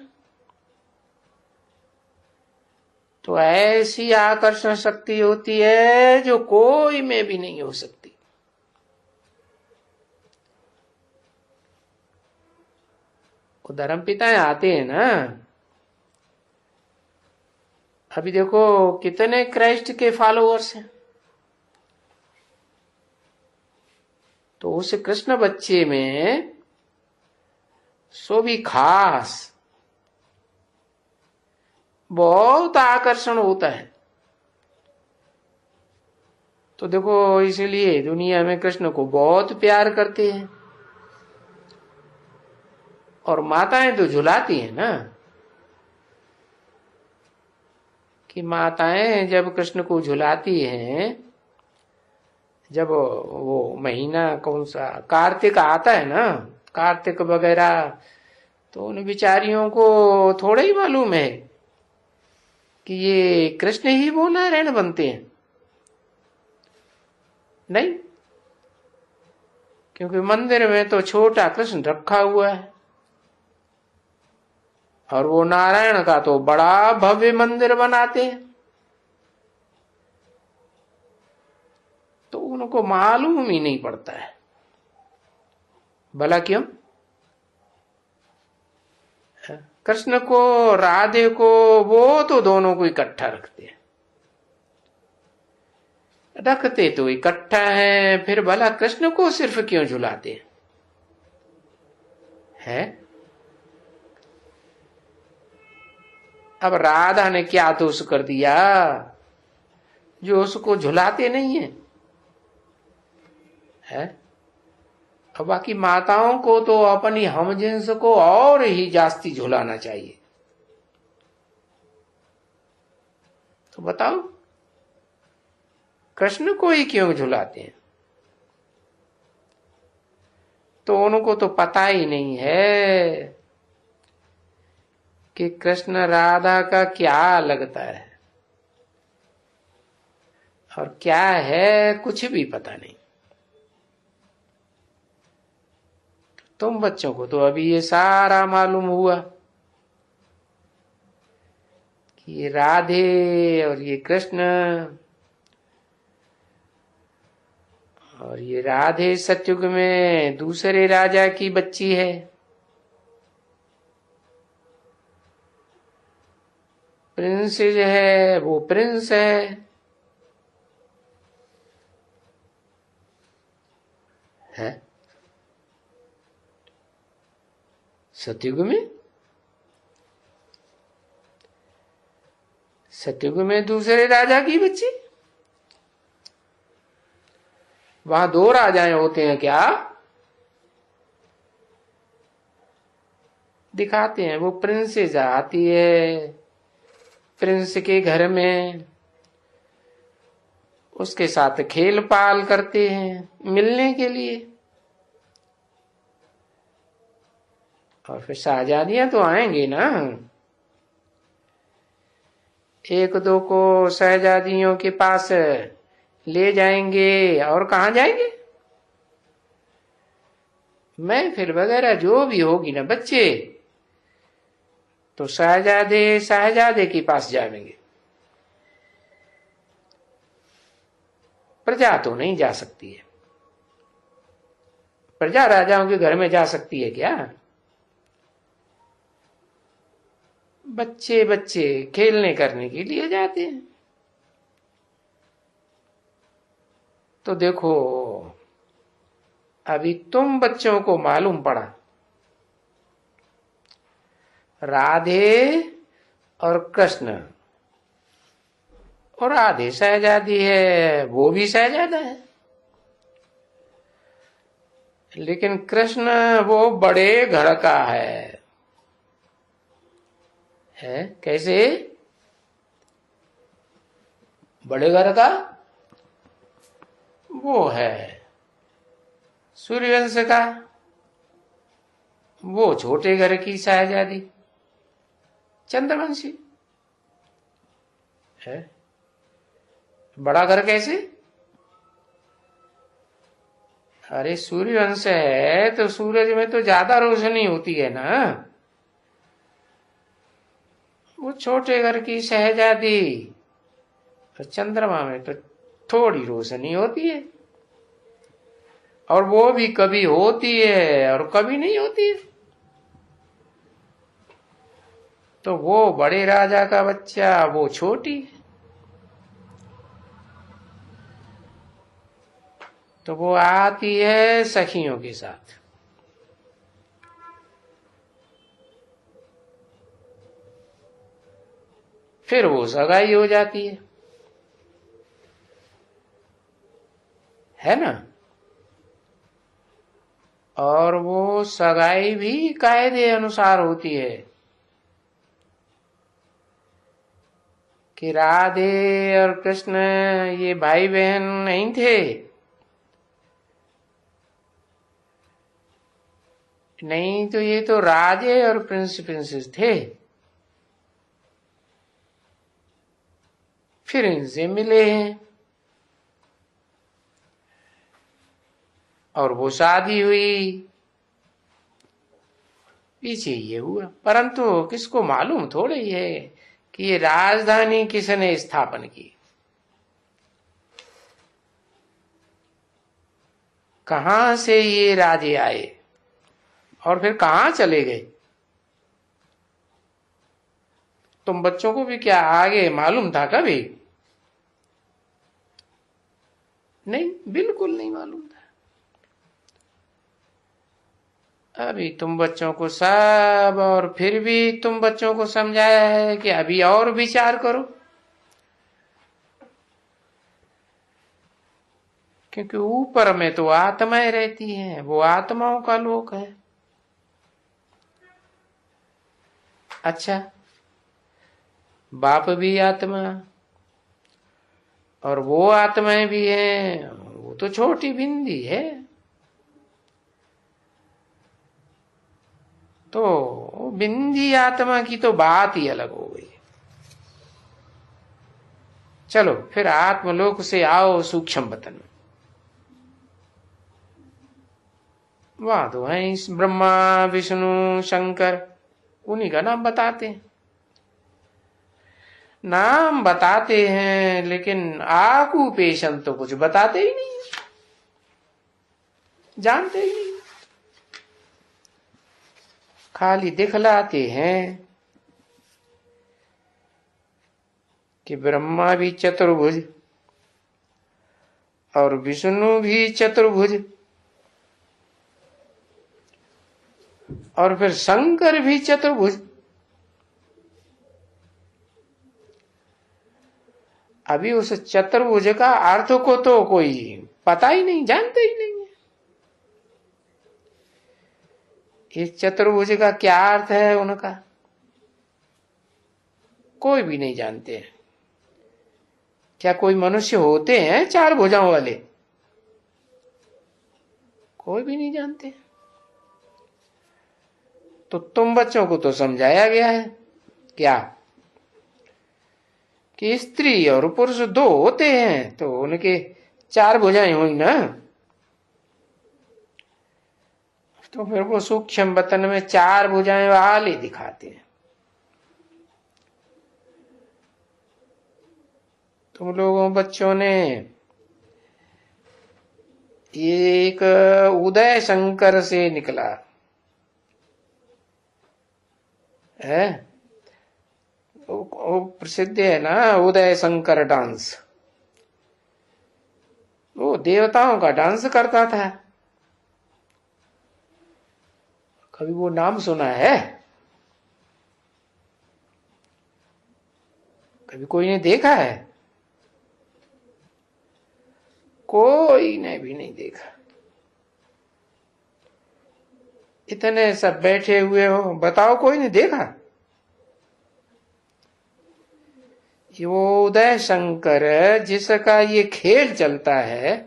तो ऐसी आकर्षण शक्ति होती है जो कोई में भी नहीं हो सकती। वो धर्म पिता आते हैं ना, अभी देखो कितने क्राइस्ट के फॉलोअर्स हैं, तो उस कृष्ण बच्चे में सो भी खास बहुत आकर्षण होता है। तो देखो इसलिए दुनिया में कृष्ण को बहुत प्यार करते हैं, और माताएं तो झुलाती हैं ना, कि माताएं जब कृष्ण को झुलाती हैं, जब वो महीना कौन सा कार्तिक आता है ना, कार्तिक वगैरह, तो उन बिचारियों को थोड़ा ही मालूम है कि ये कृष्ण ही वो नारायण बनते हैं, नहीं, क्योंकि मंदिर में तो छोटा कृष्ण रखा हुआ है, और वो नारायण का तो बड़ा भव्य मंदिर बनाते हैं, तो उनको मालूम ही नहीं पड़ता है। भला क्यों? कृष्ण को राधे को वो तो दोनों को इकट्ठा रखते हैं, रखते तो इकट्ठा है, फिर भला कृष्ण को सिर्फ क्यों झुलाते हैं? अब राधा ने क्या दोष कर दिया जो उसको झुलाते नहीं है? अब बाकी माताओं को तो अपनी हमजिन्स को और ही जास्ती झुलाना चाहिए। तो बताओ कृष्ण को ही क्यों झुलाते हैं? तो उनको तो पता ही नहीं है कि कृष्ण राधा का क्या लगता है और क्या है, कुछ भी पता नहीं। तुम बच्चों को तो अभी ये सारा मालूम हुआ कि ये राधे और ये कृष्ण, और ये राधे सतयुग में दूसरे राजा की बच्ची है, प्रिंसेस है वो प्रिंस है सतयुग में दूसरे राजा की बच्ची। वहां दो राजाएं होते हैं क्या? दिखाते हैं। वो प्रिंसेस आती है प्रिंस के घर में, उसके साथ खेल पाल करते हैं मिलने के लिए, और फिर शाहजादियां तो आएंगी ना। एक दो को शहजादियों के पास ले जाएंगे, और कहां जाएंगे? महफिल वगैरह जो भी होगी ना बच्चे, तो शहजादे के पास जाएंगे। प्रजा तो नहीं जा सकती है। प्रजा राजाओं के घर में जा सकती है क्या? बच्चे बच्चे खेलने करने के लिए जाते हैं। तो देखो, अभी तुम बच्चों को मालूम पड़ा, राधे और कृष्ण, और राधे शहजादी है, वो भी शहजादा है, लेकिन कृष्ण वो बड़े घर का है कैसे? बड़े घर का वो है सूर्यवंश का, वो छोटे घर की शहजादी चंद्रवंशी है। बड़ा घर कैसे? अरे सूर्यवंश है तो सूरज में तो ज्यादा रोशनी होती है ना। वो छोटे घर की शहजादी, तो चंद्रमा में तो थोड़ी रोशनी होती है, और वो भी कभी होती है और कभी नहीं होती है। तो वो बड़े राजा का बच्चा, वो छोटी, तो वो आती है सखियों के साथ। फिर वो सगाई हो जाती है ना। और वो सगाई भी कायदे अनुसार होती है कि राधे और कृष्ण ये भाई बहन नहीं थे, नहीं तो ये तो राजे और प्रिंसेस थे। फिर इनसे मिले हैं और वो शादी हुई, पीछे ये हुआ। परंतु किसको मालूम थोड़े ही है कि ये राजधानी किसने स्थापन की, कहां से ये राजे आए और फिर कहां चले गए। तुम बच्चों को भी क्या आगे मालूम था कभी? नहीं, बिल्कुल नहीं मालूम था। अभी तुम बच्चों को सब, और फिर भी तुम बच्चों को समझाया है कि अभी और विचार करो, क्योंकि ऊपर में तो आत्माएं रहती हैं, वो आत्माओं का लोक है। अच्छा, बाप भी आत्मा और वो आत्माएं भी हैं, वो तो छोटी बिंदी है। तो बिंदी आत्मा की तो बात ही अलग हो गई। चलो फिर आत्मलोक से आओ सूक्ष्म वतन में। वहां तो है इस ब्रह्मा विष्णु शंकर, उन्हीं का नाम बताते हैं। नाम बताते हैं लेकिन आकुपेशन तो कुछ बताते ही नहीं, जानते ही नहीं, खाली दिखलाते हैं। कि ब्रह्मा भी चतुर्भुज और विष्णु भी चतुर्भुज और फिर शंकर भी चतुर्भुज। अभी उस चतुर्भुज का अर्थ को तो कोई पता ही नहीं, जानते ही नहीं है। इस चतुर्भुज का क्या अर्थ है उनका कोई भी नहीं जानते। क्या कोई मनुष्य होते हैं चार भुजाओं वाले? कोई भी नहीं जानते। तो तुम बच्चों को तो समझाया गया है क्या कि स्त्री और पुरुष दो होते हैं तो उनके चार भुजाएं हुई ना। तो फिर वो सूक्ष्म वतन में चार भुजाएं वाले दिखाते हैं। तुम लोगों बच्चों ने ये एक उदय शंकर से निकला है, वो प्रसिद्ध है ना उदय शंकर डांस। वो देवताओं का डांस करता था। कभी वो नाम सुना है? कभी कोई ने देखा है? कोई ने भी नहीं देखा। इतने सब बैठे हुए हो, बताओ कोई ने देखा? ये वो उदय शंकर जिसका ये खेल चलता है,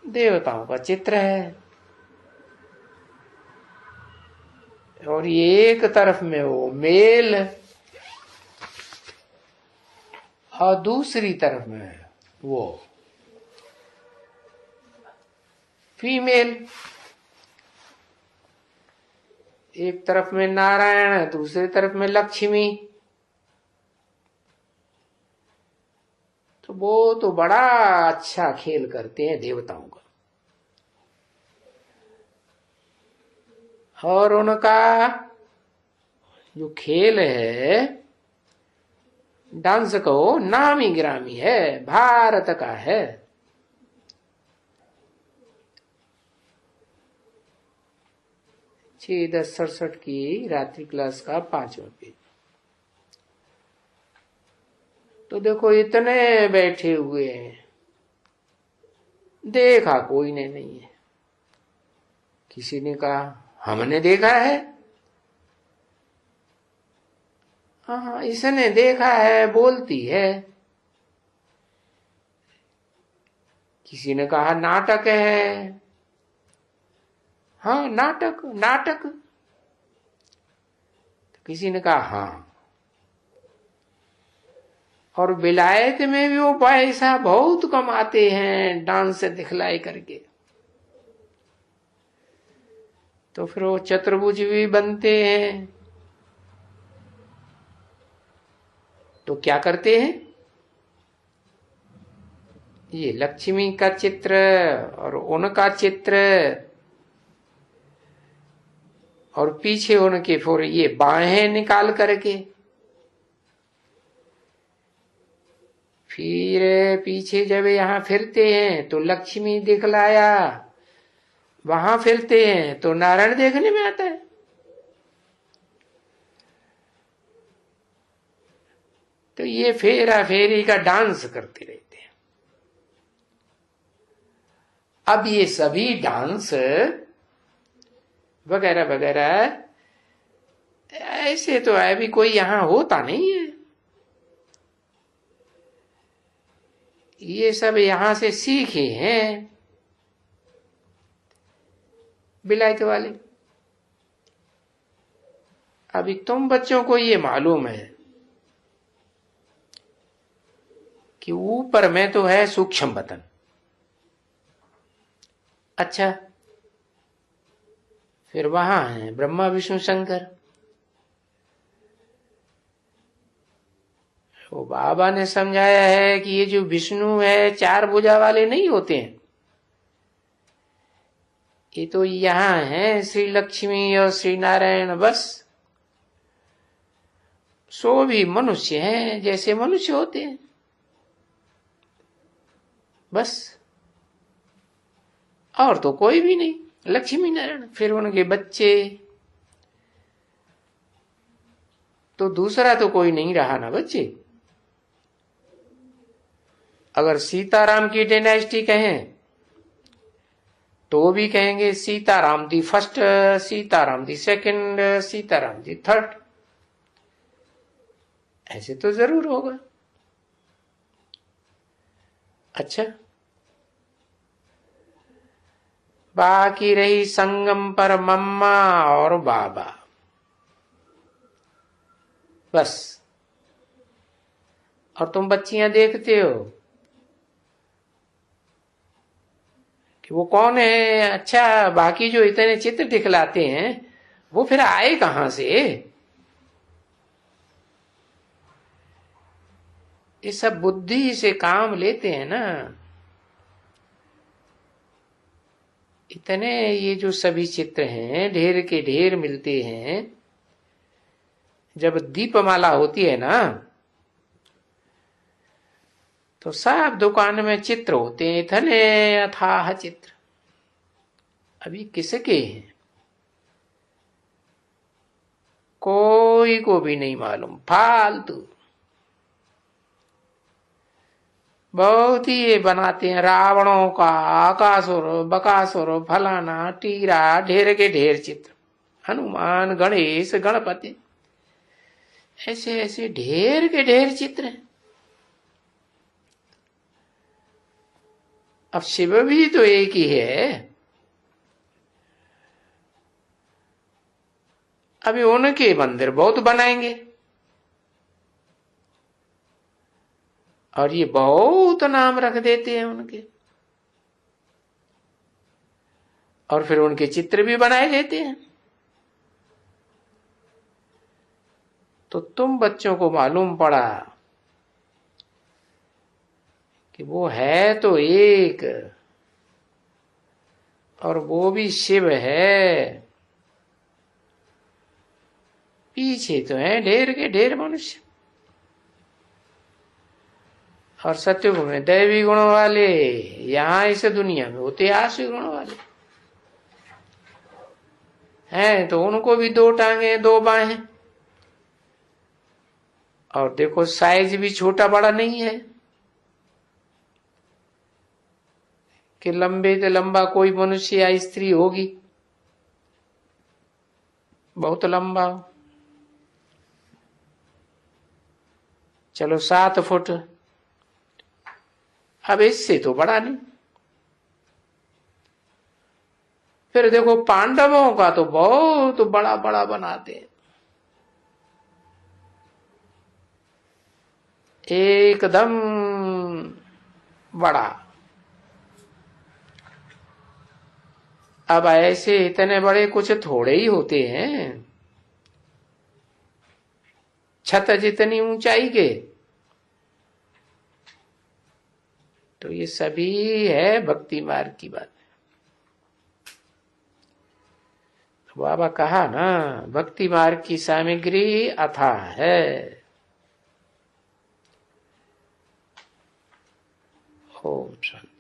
देवताओं का चित्र है। और ये एक तरफ में वो मेल और दूसरी तरफ में वो फीमेल। एक तरफ में नारायण, दूसरी तरफ में लक्ष्मी। तो वो तो बड़ा अच्छा खेल करते हैं देवताओं का। और उनका जो खेल है, डांस को नामी गिरामी है, भारत का है। छह 10 की रात्रि क्लास का 5वां पेज। तो देखो इतने बैठे हुए हैं, देखा कोई ने नहीं है। किसी ने कहा हमने देखा है। हाँ इसने देखा है बोलती है। किसी ने कहा नाटक है। हाँ नाटक नाटक। तो किसी ने कहा हाँ। और विलायत में भी वो पैसा बहुत कमाते हैं डांस दिखलाई करके। तो फिर वो चतुर्भुज भी बनते हैं। तो क्या करते हैं, ये लक्ष्मी का चित्र और उनका चित्र और पीछे उनके फिर ये बाहें निकाल करके, फिर पीछे जब यहां फिरते हैं तो लक्ष्मी दिखलाया, वहां फिरते हैं तो नारायण देखने में आता है। तो ये फेरा फेरी का डांस करते रहते हैं। अब ये सभी डांस वगैरह वगैरह ऐसे तो अभी कोई यहां होता नहीं है। ये सब यहां से सीखे हैं विलायत वाले। अभी तुम बच्चों को ये मालूम है कि ऊपर में तो है सूक्ष्म वतन। अच्छा, फिर वहां है ब्रह्मा विष्णु शंकर। तो बाबा ने समझाया है कि ये जो विष्णु है चार भुजा वाले नहीं होते हैं। ये तो यहाँ है श्री लक्ष्मी और श्री नारायण बस। सो भी मनुष्य हैं जैसे मनुष्य होते हैं, बस, और तो कोई भी नहीं। लक्ष्मी नारायण। फिर उनके बच्चे, तो दूसरा तो कोई नहीं रहा ना बच्चे। अगर सीताराम की डायनेस्टी कहें तो भी कहेंगे Sitaram the first, Sitaram the second, Sitaram the third, ऐसे तो जरूर होगा। अच्छा, बाकी रही संगम पर मम्मा और बाबा, बस। और तुम बच्चियां देखते हो कि वो कौन है। अच्छा, बाकी जो इतने चित्र दिखलाते हैं वो फिर आए कहां से। ये सब बुद्धि से काम लेते हैं ना। इतने ये जो सभी चित्र हैं ढेर के ढेर मिलते हैं। जब दीपमाला होती है ना तो सब दुकान में चित्र होते हैं, इतने अथाह चित्र। अभी किसके हैं कोई को भी नहीं मालूम, फालतू। बहुत ही ये बनाते हैं रावणों का, आकासुर बकासुर फलाना टीरा, ढेर के ढेर चित्र। हनुमान गणेश गणपति, ऐसे ऐसे ढेर के ढेर चित्र हैं। अब शिव भी तो एक ही है। अभी उनके मंदिर बहुत बनाएंगे और ये बहुत नाम रख देते हैं उनके, और फिर उनके चित्र भी बनाए देते हैं। तो तुम बच्चों को मालूम पड़ा कि वो है तो एक, और वो भी शिव है। पीछे तो है ढेर के ढेर मनुष्य। और सत्युग में दैवी गुणों वाले, यहां इस दुनिया में होते आसुरी गुणों वाले हैं। तो उनको भी दो टांगे दो बाहें, और देखो साइज भी छोटा बड़ा नहीं है कि लंबे से लंबा कोई मनुष्य या स्त्री होगी बहुत लंबा। चलो 7 फुट, अब इससे तो बड़ा नहीं। फिर देखो पांडवों का तो बहुत बड़ा बड़ा बनाते हैं, एकदम बड़ा। अब ऐसे इतने बड़े कुछ थोड़े ही होते हैं, छत जितनी ऊंचाई के। तो ये सभी है भक्ति मार्ग की बात। तो बाबा कहा ना, भक्ति मार्ग की सामग्री अथाह है। ओम शांति।